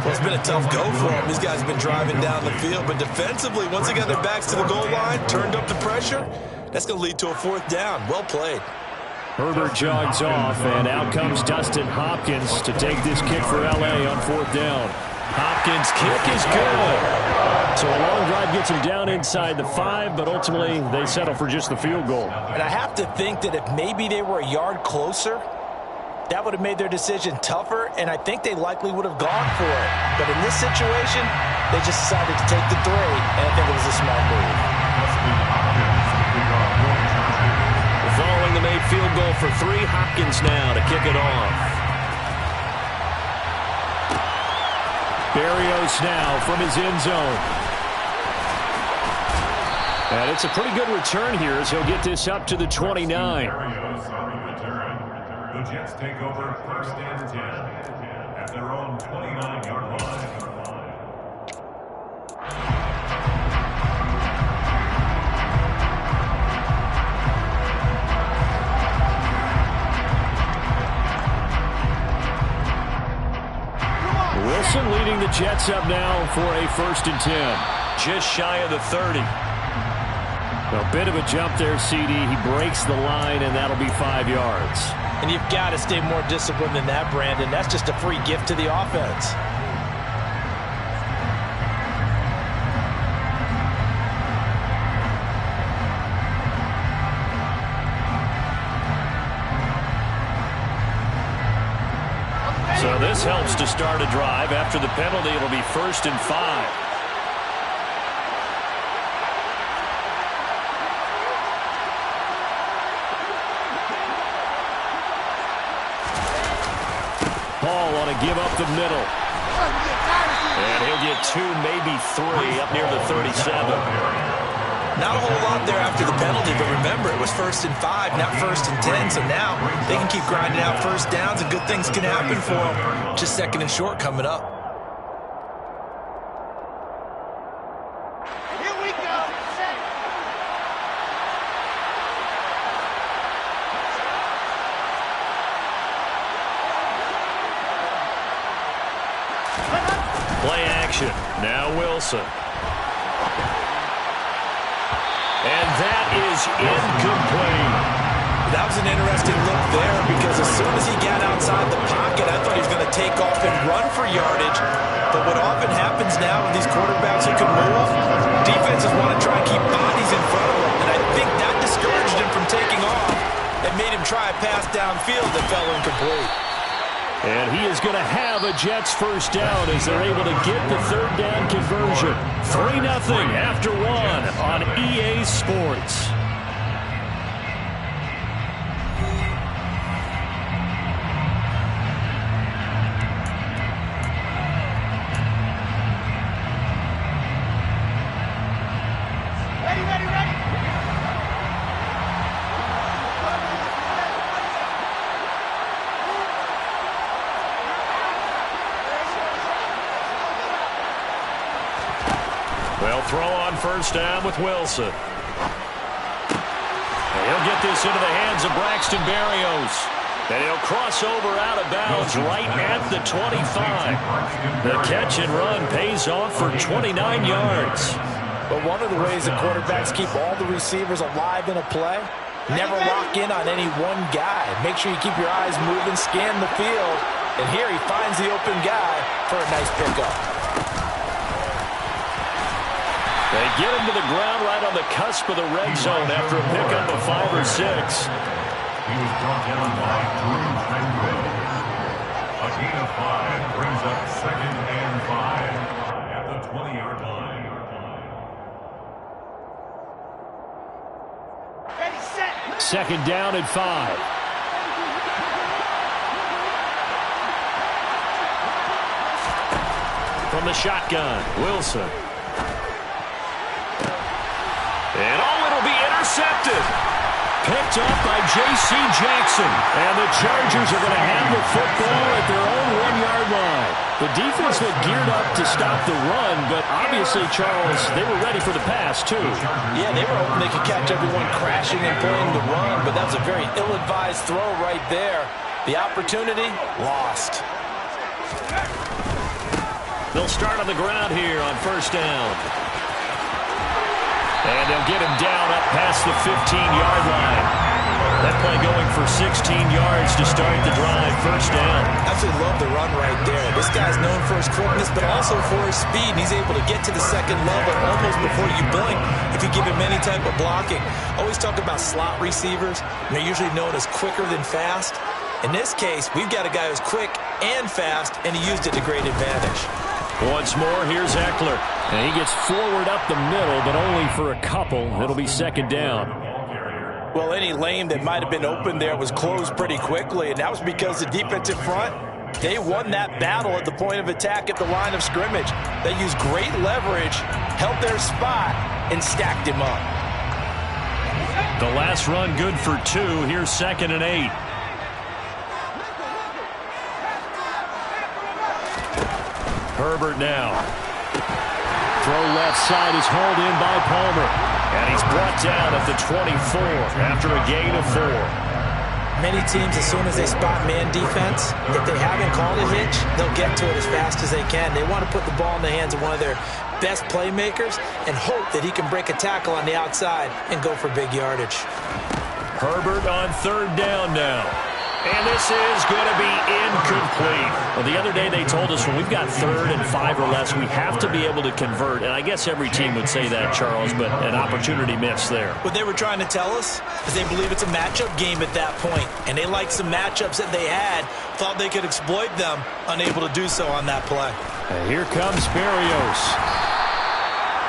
Well, it's been a tough go for him. These guys have been driving down the field, but defensively, once they got their backs to the goal line, turned up the pressure, that's going to lead to a 4th down. Well played. Herbert jogs off, and out comes Dustin Hopkins to take this kick for L.A. on 4th down. Hopkins' kick is good. So a long drive gets him down inside the 5, but ultimately they settle for just the field goal. And I have to think that if maybe they were a yard closer, that would have made their decision tougher, and I think they likely would have gone for it. But in this situation, they just decided to take the 3, and I think it was a smart move. Following the made field goal for 3, Hopkins now to kick it off. Berrios now from his end zone. And it's a pretty good return here as he'll get this up to the 29. The Jets take over 1st and 10 at their own 29-yard line. Wilson leading the Jets up now for a 1st and 10. Just shy of the 30. A bit of a jump there, CD. He breaks the line, and that'll be 5 yards. And you've got to stay more disciplined than that, Brandon. That's just a free gift to the offense. So this helps to start a drive. After the penalty, it'll be 1st and 5. Paul on a give up the middle. And he'll get 2, maybe 3 up near the 37. Not a whole lot there after the penalty, but remember, it was 1st and 5, not 1st and 10. So now they can keep grinding out 1st downs, and good things can happen for them. Just 2nd and short coming up. Here we go. Play action. Now Wilson. And that is incomplete. That was an interesting look there because as soon as he got outside the pocket, I thought he was going to take off and run for yardage. But what often happens now with these quarterbacks who can move, defenses want to try and keep bodies in front of them. And I think that discouraged him from taking off and made him try a pass downfield that fell incomplete. And he is going to have a Jets first down as they're able to get the third down conversion. 3-0 after 1 on EA Sports. They'll throw on first down with Wilson. And he'll get this into the hands of Braxton Berrios. And he'll cross over out of bounds right at the 25. The catch and run pays off for 29 yards. But one of the ways the quarterbacks keep all the receivers alive in a play, never lock in on any one guy. Make sure you keep your eyes moving, scan the field. And here he finds the open guy for a nice pickup. They get him to the ground right on the cusp of the red zone after a pickup of 5 or 6. He was brought down by Drew Tranquil. A gain of 5 brings up 2nd and 5 at the 20-yard line. Ready, set. 2nd down and 5. From the shotgun, Wilson. And it'll be intercepted. Picked up by J.C. Jackson. And the Chargers are going to have the football at their own 1-yard line. The defense looked geared up to stop the run, but obviously, Charles, they were ready for the pass, too. Yeah, they were hoping they could catch everyone crashing and playing the run, but that was a very ill-advised throw right there. The opportunity, lost. They'll start on the ground here on first down. And they'll get him down up past the 15-yard line. That play going for 16 yards to start the drive. First down. Absolutely love the run right there. This guy's known for his quickness, but also for his speed. And he's able to get to the second level almost before you blink if you give him any type of blocking. Always talk about slot receivers. And they're usually known as quicker than fast. In this case, we've got a guy who's quick and fast, and he used it to great advantage. Once more, here's Eckler. And he gets forward up the middle, but only for a couple. It'll be 2nd down. Well, any lane that might have been open there was closed pretty quickly, and that was because the defensive front, they won that battle at the point of attack at the line of scrimmage. They used great leverage, held their spot, and stacked him up. The last run good for 2. Here's 2nd and 8. Herbert now. Throw left side is hauled in by Palmer. And he's brought down at the 24 after a gain of 4. Many teams, as soon as they spot man defense, if they haven't called a hitch, they'll get to it as fast as they can. They want to put the ball in the hands of one of their best playmakers and hope that he can break a tackle on the outside and go for big yardage. Herbert on 3rd down now. And this is going to be incomplete. Well, the other day they told us when we've got 3rd and 5 or less, we have to be able to convert. And I guess every team would say that, Charles, but an opportunity missed there. What they were trying to tell us is they believe it's a matchup game at that point. And they liked some matchups that they had, thought they could exploit them, unable to do so on that play. And here comes Berrios.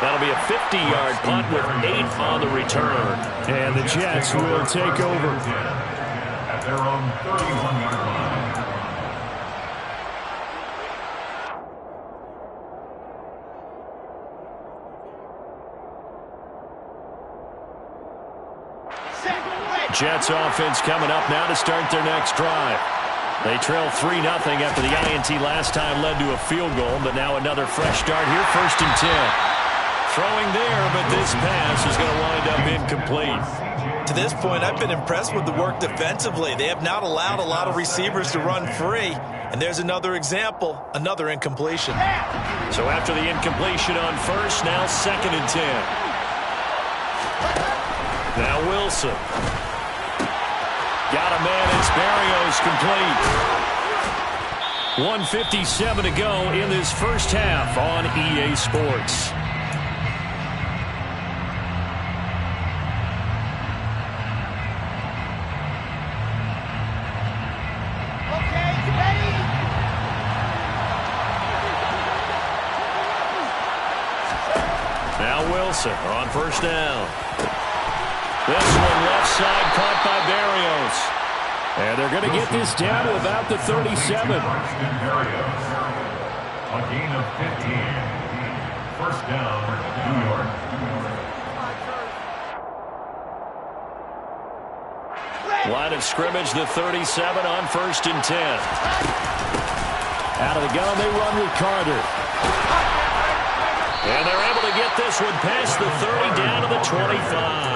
That'll be a 50-yard punt with 8 on the return. And the Jets will take over. At their own 31-yard line. Jets offense coming up now to start their next drive. They trail 3-0 after the INT last time led to a field goal, but now another fresh start here, 1st and 10. Throwing there, but this pass is going to wind up incomplete. To this point, I've been impressed with the work defensively. They have not allowed a lot of receivers to run free. And there's another example, another incompletion. So after the incompletion on 1st, now 2nd and 10. Now Wilson. Got a man as Berrios complete. 1:57 to go in this first half on EA Sports. Now Wilson on first down. This one left side caught by Berrios. And they're going to get this down to about the 37. First and Berrios. A gain of 15. First down, New York. Line of scrimmage, the 37 on first and 10. Out of the gun, they run with Carter. And they're able to get this one past the 30 down to the 25.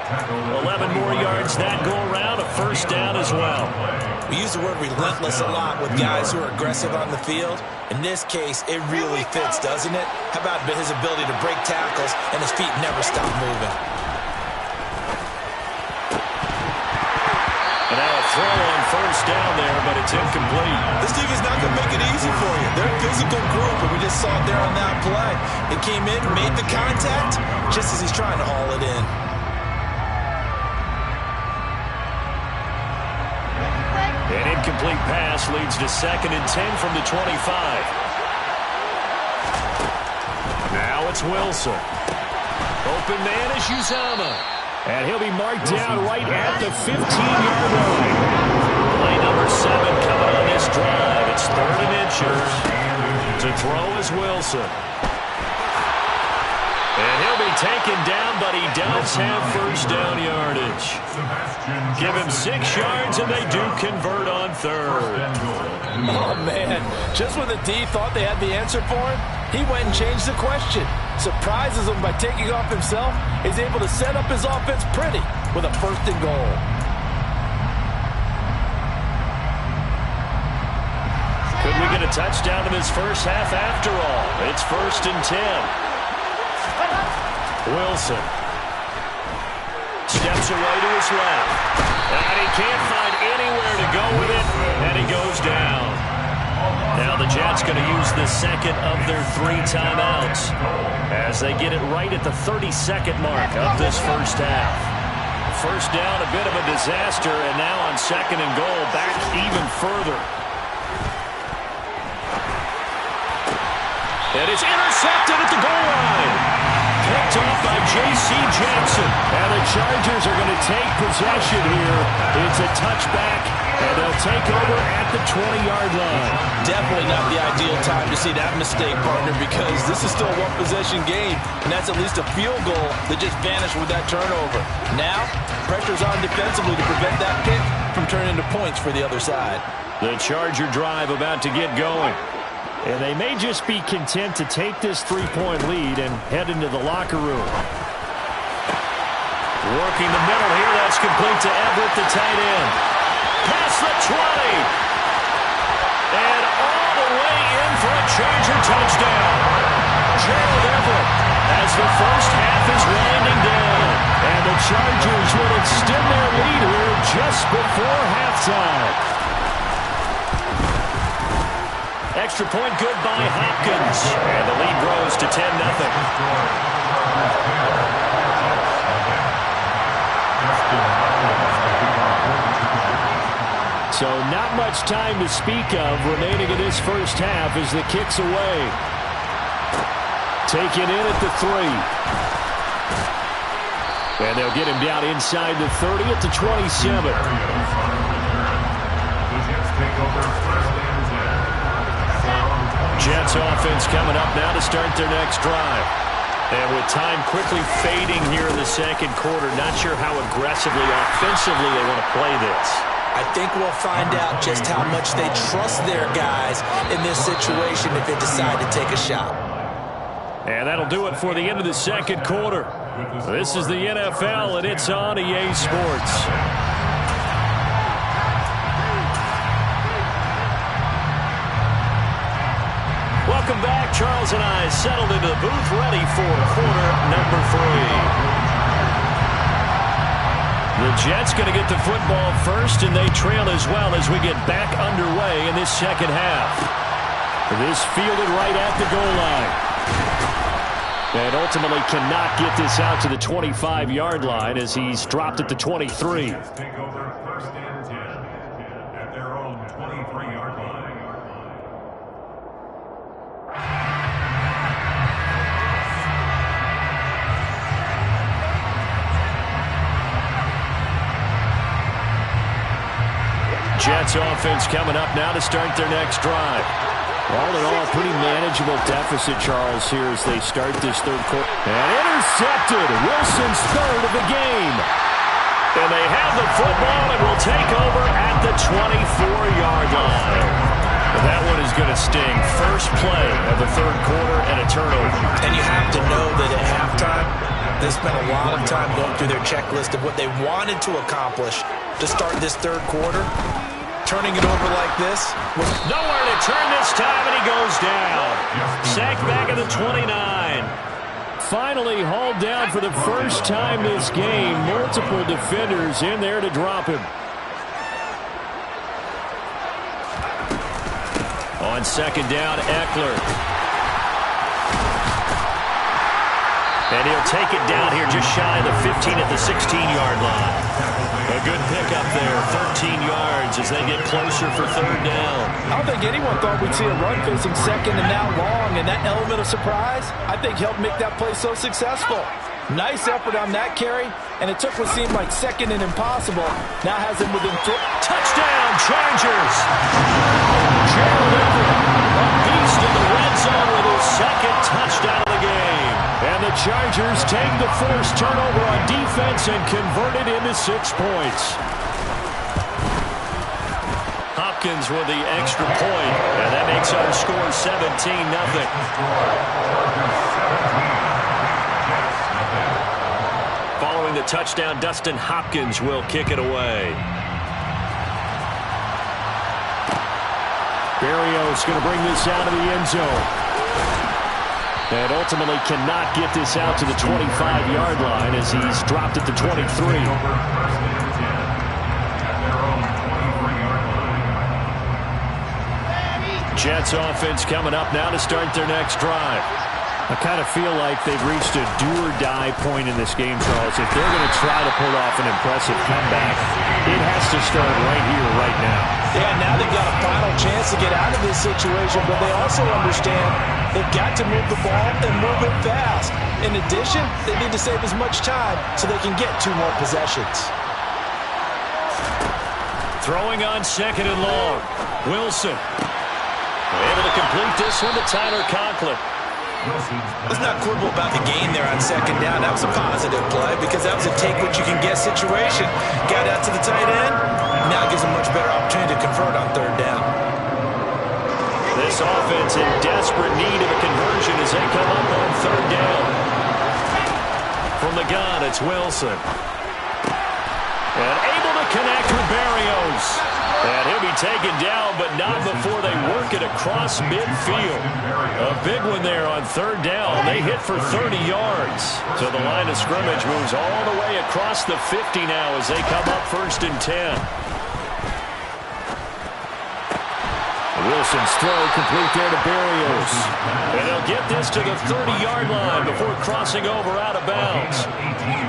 11 more yards that go around, a first down as well. We use the word relentless a lot with guys who are aggressive on the field. In this case, it really fits, doesn't it? How about his ability to break tackles and his feet never stop moving? And now a throw on first down there, but it's incomplete. This team is not going to make it easy for you. They're a physical group, and we just saw it there on that play. It came in, made the contact, just as he's trying to haul it in. An incomplete pass leads to 2nd and 10 from the 25. Now it's Wilson. Open man is Uzomah. And he'll be marked down right at the 15-yard line. Play number 7 coming on this drive. It's 3rd and inches. To throw is Wilson. And he'll be taken down, but he does have first down yardage. Give him 6 yards, and they do convert on 3rd. Oh, man. Just when the D thought they had the answer for him, he went and changed the question. Surprises him by taking off himself. Is able to set up his offense pretty with a 1st and goal. Could we get a touchdown in this first half after all? It's 1st and 10. Wilson steps away to his left. And he can't find anywhere to go with it, and he goes down. Now the Jets going to use the 2nd of their 3 timeouts as they get it right at the 32nd mark of this first half. First down, a bit of a disaster, and now on 2nd and goal, back even further. And it's intercepted at the goal line. Picked off by J.C. Jackson. And the Chargers are going to take possession here. It's a touchback, and they'll take over at the 20-yard line. Definitely not the ideal time to see that mistake, partner, because this is still a one-possession game, and that's at least a field goal that just vanished with that turnover. Now, pressure's on defensively to prevent that pick from turning into points for the other side. The Charger drive about to get going. And they may just be content to take this 3-point lead and head into the locker room. Working the middle here, that's complete to Everett, the tight end. Past the 20. And all the way in for a Charger touchdown. Gerald Everett as the first half is winding down. And the Chargers will extend their lead here just before halftime. Extra point good by Hopkins. And the lead grows to 10-0. So not much time to speak of remaining in this first half as the kick's away. Taken in at the 3. And they'll get him down inside the 30 at the 27. Jets offense coming up now to start their next drive. And with time quickly fading here in the second quarter, not sure how aggressively, offensively they want to play this. I think we'll find out just how much they trust their guys in this situation if they decide to take a shot. And that'll do it for the end of the second quarter. This is the NFL, and it's on EA Sports. Welcome back. Charles and I settled into the booth ready for quarter number 3. The Jets going to get the football first, and they trail as well as we get back underway in this second half. This fielded right at the goal line. And ultimately cannot get this out to the 25-yard line as he's dropped at the 23. Take over first and 10 at their own 23-yard line. Jets offense coming up now to start their next drive. All in all, a pretty manageable deficit, Charles, here as they start this third quarter. And intercepted. Wilson's third of the game. And they have the football and will take over at the 24-yard line. But that one is going to sting. First play of the third quarter and a turnover. And you have to know that at halftime, they spent a lot of time going through their checklist of what they wanted to accomplish to start this third quarter. Turning it over like this. Nowhere to turn this time, and he goes down. Sacked back at the 29. Finally hauled down for the first time this game. Multiple defenders in there to drop him. On second down, Eckler. And he'll take it down here just shy of the 15 at the 16-yard line. A good pickup there, 13 yards as they get closer for third down. I don't think anyone thought we'd see a run facing second and now long, and that element of surprise, I think, helped make that play so successful. Nice effort on that carry, and it took what seemed like second and impossible. Now has him within foot. Touchdown, Chargers! Gerald Everett, a beast in the red zone with his second touchdown of the game. And the Chargers take the first turnover on defense and convert it into 6 points. Hopkins with the extra point, and that makes our score 17-0. Following the touchdown, Dustin Hopkins will kick it away. Berrios going to bring this out of the end zone. And ultimately cannot get this out to the 25-yard line as he's dropped at the 23. Jets offense coming up now to start their next drive. I kind of feel like they've reached a do-or-die point in this game, Charles. If they're going to try to pull off an impressive comeback, it has to start right here, right now. Yeah, now they've got a final chance to get out of this situation, but they also understand they've got to move the ball and move it fast. In addition, they need to save as much time so they can get 2 more possessions. Throwing on second and long. Wilson. Able to complete this one to Tyler Conklin. Let's not quibble about the gain there on second down. That was a positive play because that was a take-what-you-can-get situation. Got out to the tight end. Now it gives them much better opportunity to convert on third down. This offense in desperate need of a conversion as they come up on third down. From the gun, it's Wilson. And able to connect with Berrios. And he'll be taken down, but not before they work it across midfield. A big one there on third down. They hit for 30 yards. So the line of scrimmage moves all the way across the 50 now as they come up first and 10. Wilson's throw complete there to Berrios. And they'll get this to the 30-yard line before crossing over out of bounds.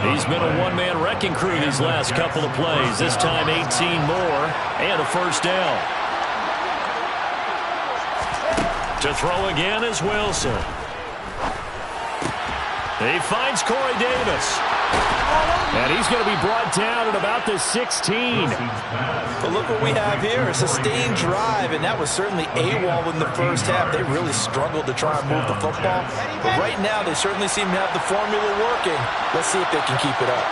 He's been a one-man wrecking crew these last couple of plays. This time 18 more and a first down. To throw again is Wilson. He finds Corey Davis. And he's going to be brought down at about the 16. But look what we have here, a sustained drive, and that was certainly AWOL in the first half. They really struggled to try and move the football. But right now, they certainly seem to have the formula working. Let's see if they can keep it up.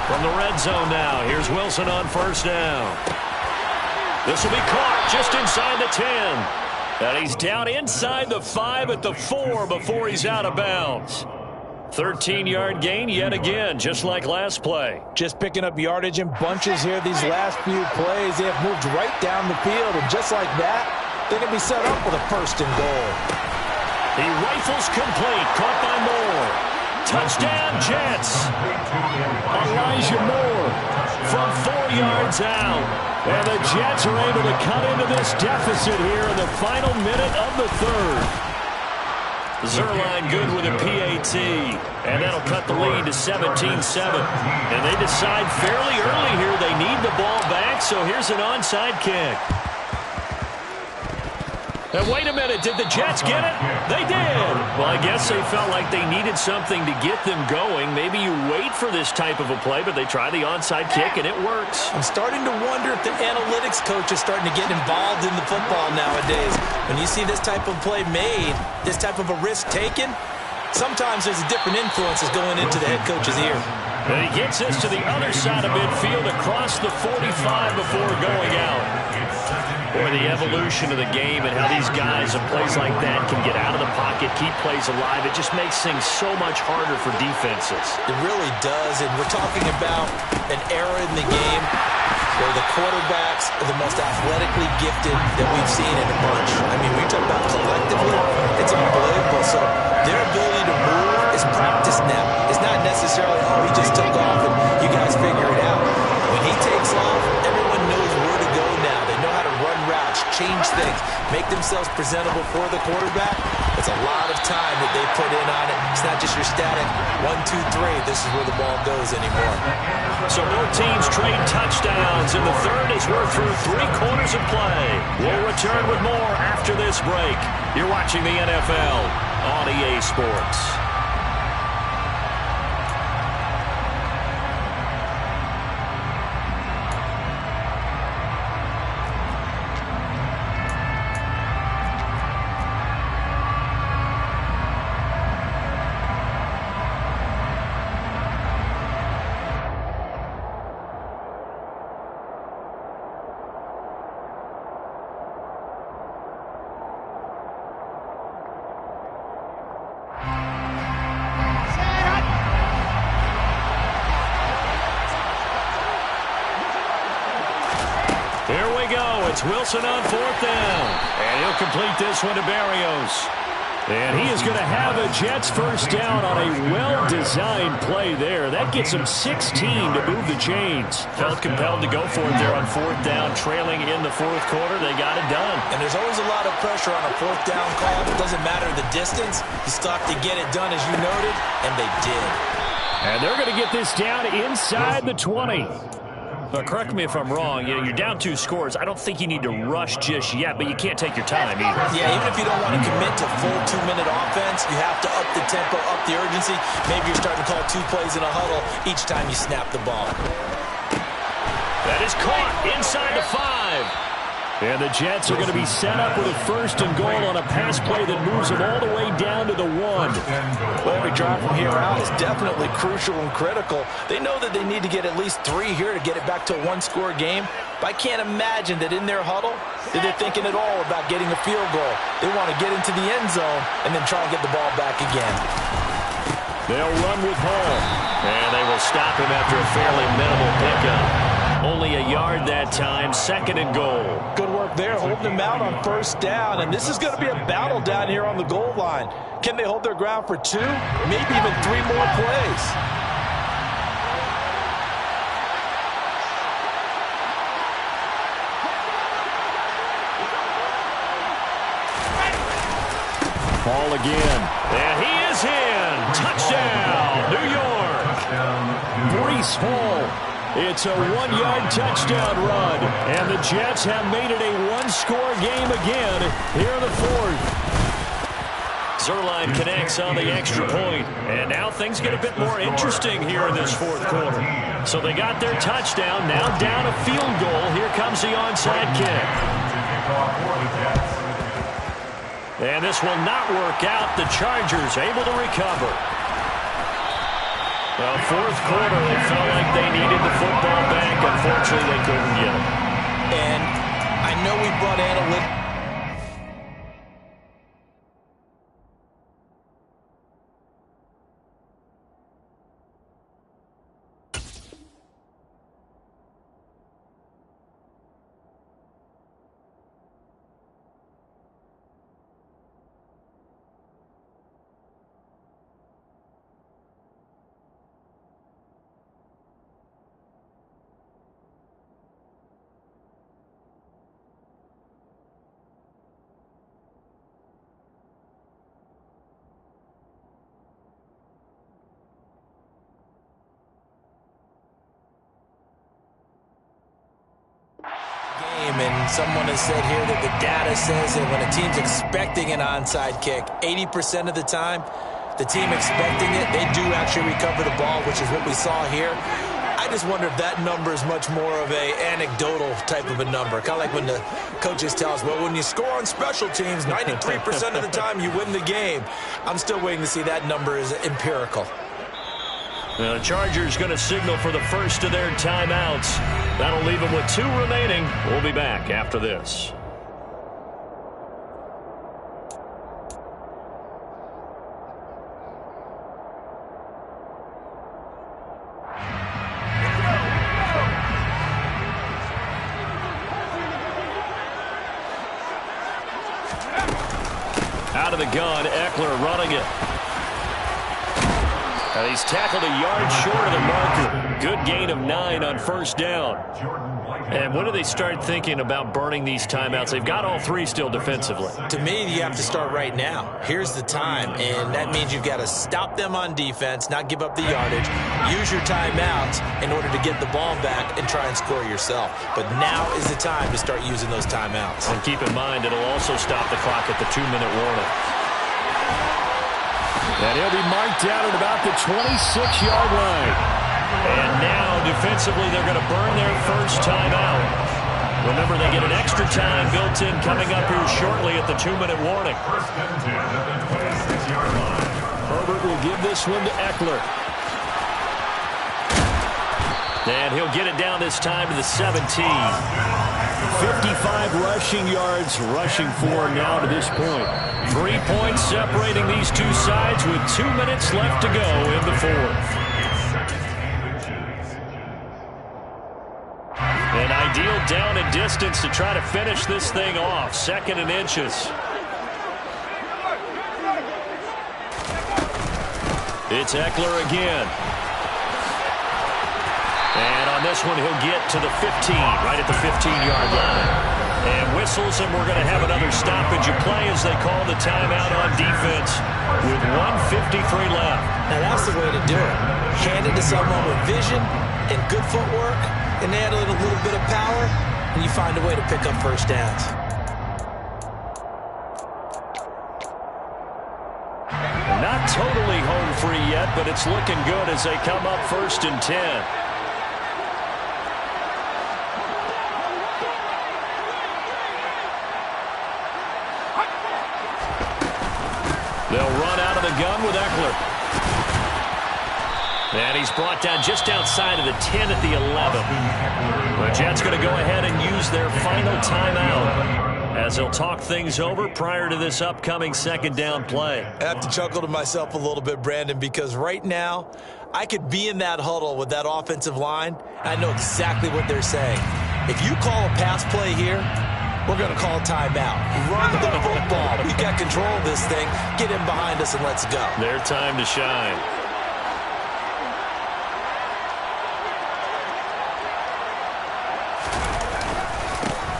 From the red zone now, here's Wilson on first down. This will be caught just inside the 10. And he's down inside the 5 at the 4 before he's out of bounds. 13-yard gain yet again, just like last play. Just picking up yardage in bunches here these last few plays. They have moved right down the field, and just like that, they're going to be set up with a first and goal. He rifles complete, caught by Moore. Touchdown, Jets. Elijah Moore from 4 yards out. And the Jets are able to cut into this deficit here in the final minute of the third. Zuerlein good with a PAT, and that'll cut the lead to 17-7. And they decide fairly early here they need the ball back, so here's an onside kick. And wait a minute, did the Jets get it? They did. Well, I guess they felt like they needed something to get them going. Maybe you wait for this type of a play, but they try the onside kick, and it works. I'm starting to wonder if the analytics coach is starting to get involved in the football nowadays. When you see this type of play made, this type of a risk taken, sometimes there's a different influences going into the head coach's ear. And he gets this to the other side of midfield across the 45 before going out. Boy, the evolution of the game and how these guys in plays like that can get out of the pocket, keep plays alive, it just makes things so much harder for defenses. It really does, and we're talking about an era in the game where the quarterbacks are the most athletically gifted that we've seen in a bunch. I mean, we talk about collectively, it's unbelievable. So their ability to move is practiced now. It's not necessarily, oh, he just took off and you guys figure it out. When he takes off, everyone knows where to go now. They know how to run routes, change things, make themselves presentable for the quarterback. It's a lot of time that they put in on it. It's not just your static 1, 2, 3. This is where the ball goes anymore. So both teams trade touchdowns in the third as we're through 3 quarters of play. We'll return with more after this break. You're watching the NFL on EA Sports. Here we go. It's Wilson on 4th down. And he'll complete this one to Berrios. And he is going to have a Jets first down on a well-designed play there. That gets him 16 to move the chains. Felt compelled to go for it there on 4th down, trailing in the 4th quarter. They got it done. And there's always a lot of pressure on a 4th down call. It doesn't matter the distance. You still have to get it done, as you noted, and they did. And they're going to get this down inside the 20. But correct me if I'm wrong, you're down 2 scores. I don't think you need to rush just yet, but you can't take your time either. Yeah, even if you don't want to commit to full 2-minute offense, you have to up the tempo, up the urgency. Maybe you're starting to call 2 plays in a huddle each time you snap the ball. That is caught inside the 5. And the Jets are going to be set up with a 1st and goal on a pass play that moves them all the way down to the 1. Well, every drive from here out is definitely crucial and critical. They know that they need to get at least 3 here to get it back to a 1-score game. But I can't imagine that in their huddle that they're thinking at all about getting a field goal. They want to get into the end zone and then try and get the ball back again. They'll run with Hall. And they will stop him after a fairly minimal pickup. Only a yard that time, 2nd and goal. Good work there, holding them out on 1st down. And this is going to be a battle down here on the goal line. Can they hold their ground for 2, maybe even 3 more plays? Ball again. And he is in. Touchdown, New York. Breece Hall. It's a 1-yard touchdown run. And the Jets have made it a 1-score game again here in the 4th. Zuerlein connects on the extra point. And now things get a bit more interesting here in this 4th quarter. So they got their touchdown. Now down a field goal. Here comes the onside kick. And this will not work out. The Chargers able to recover. Well, 4th quarter, they felt like they needed the football back. Unfortunately, they couldn't get it. And I know we brought analytics. game, and someone has said here that the data says that when a team's expecting an onside kick, 80% of the time, the team expecting it, they do actually recover the ball, which is what we saw here. I just wonder if that number is much more of a anecdotal type of a number. Kind of like when the coaches tell us, well, when you score on special teams, 93% of the time you win the game. I'm still waiting to see that number is empirical. The Chargers going to signal for the first of their timeouts. That'll leave them with 2 remaining. We'll be back after this. Out of the gun, Eckler running it. And he's tackled a yard short of the marker. Good gain of 9 on first down. And when do they start thinking about burning these timeouts? They've got all 3 still defensively. To me, you have to start right now. Here's the time, and that means you've got to stop them on defense, not give up the yardage, use your timeouts in order to get the ball back and try and score yourself. But now is the time to start using those timeouts. And keep in mind, it'll also stop the clock at the 2-minute warning. And he'll be marked down at about the 26-yard line. And now, defensively, they're going to burn their first timeout. Remember, they get an extra time built in coming up here shortly at the 2-minute warning. Herbert will give this one to Eckler. And he'll get it down this time to the 17. 55 rushing yards, rushing for now to this point. 3 points separating these two sides with 2 minutes left to go in the fourth. An ideal down and distance to try to finish this thing off. 2nd and inches. It's Eckler again. And on this one, he'll get to the 15, right at the 15-yard line. And whistles, and we're going to have another stoppage of play as they call the timeout on defense with 1:53 left. Now, that's the way to do it. Hand it to someone with vision and good footwork, and add a little bit of power, and you find a way to pick up first downs. Not totally home free yet, but it's looking good as they come up 1st and 10. They'll run out of the gun with Eckler. And he's brought down just outside of the 10 at the 11. The Jets going to go ahead and use their final timeout as they'll talk things over prior to this upcoming 2nd down play. I have to chuckle to myself a little bit, Brandon, because right now I could be in that huddle with that offensive line. I know exactly what they're saying. If you call a pass play here, we're going to call a timeout. Run the football. We've got control of this thing. Get in behind us and let's go. Their time to shine.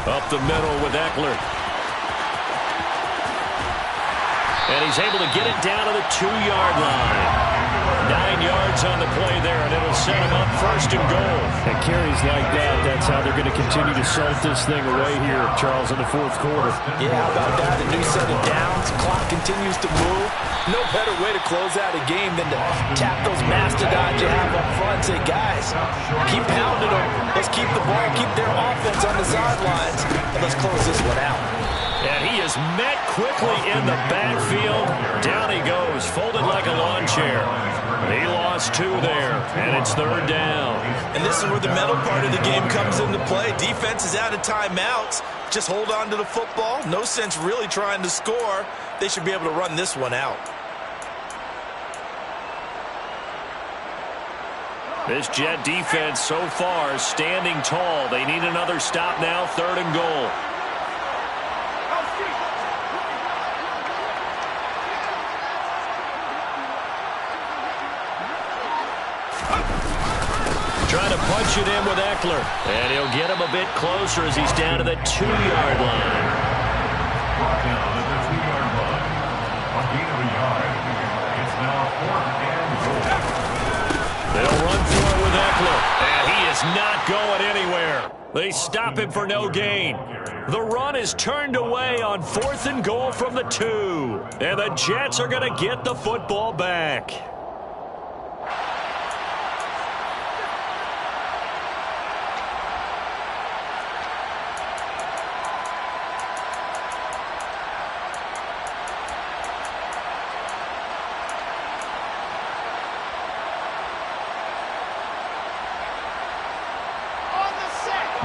Up the middle with Eckler. And he's able to get it down to the 2-yard line. 9 yards on the play there, and it'll set him up 1st and goal. And carries like that, that's how they're going to continue to salt this thing away here, Charles, in the 4th quarter. Yeah, how about that? A new set of downs. Clock continues to move. No better way to close out a game than to tap those mastodons you have up front and say, guys, keep pounding them. Let's keep the ball, keep their offense on the sidelines, and let's close this one out. And he is met quickly in the backfield. Down he goes, folded like a lawn chair. He lost 2 there, and it's 3rd down. And this is where the mental part of the game comes into play. Defense is out of timeouts. Just hold on to the football. No sense really trying to score. They should be able to run this one out. This Jet defense so far standing tall. They need another stop now, 3rd and goal. Trying to punch it in with Eckler. And he'll get him a bit closer as he's down to the 2-yard line. Brought down at the 2-yard line. A gain of a yard. It's now 4th and goal. They'll run for it with Eckler. And he is not going anywhere. They stop him for no gain. The run is turned away on 4th and goal from the 2. And the Jets are going to get the football back.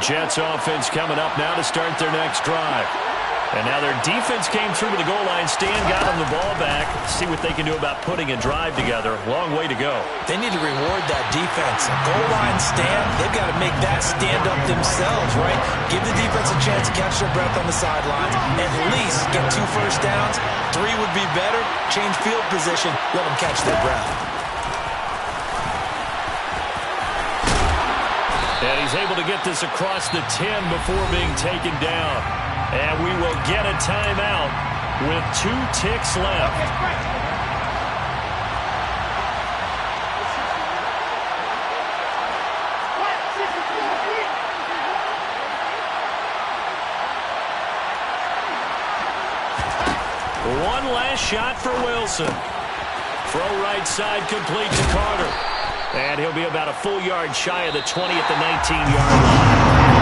Jets offense coming up now to start their next drive. And now their defense came through to the goal line stand, got them the ball back. See what they can do about putting a drive together. Long way to go. They need to reward that defense. A goal line stand, they've got to make that stand up themselves, right? Give the defense a chance to catch their breath on the sidelines. At least get 2 first downs. 3 would be better. Change field position. Let them catch their breath. And he's able to get this across the 10 before being taken down. And we will get a timeout with 2 ticks left. One last shot for Wilson. Throw right side complete to Carter. And he'll be about a full yard shy of the 20 at the 19-yard line.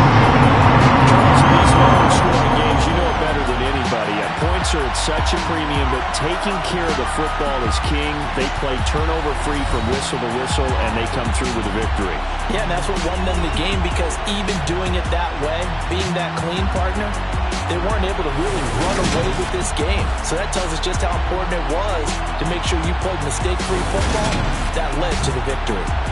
These long-scoring games, you know it better than anybody. Points are at such a premium, but taking care of the football is king. They play turnover-free from whistle to whistle, and they come through with a victory. Yeah, and that's what won them the game, because even doing it that way, being that clean, partner, they weren't able to really run away with this game. So that tells us just how important it was to make sure you played mistake-free football. That led to the victory.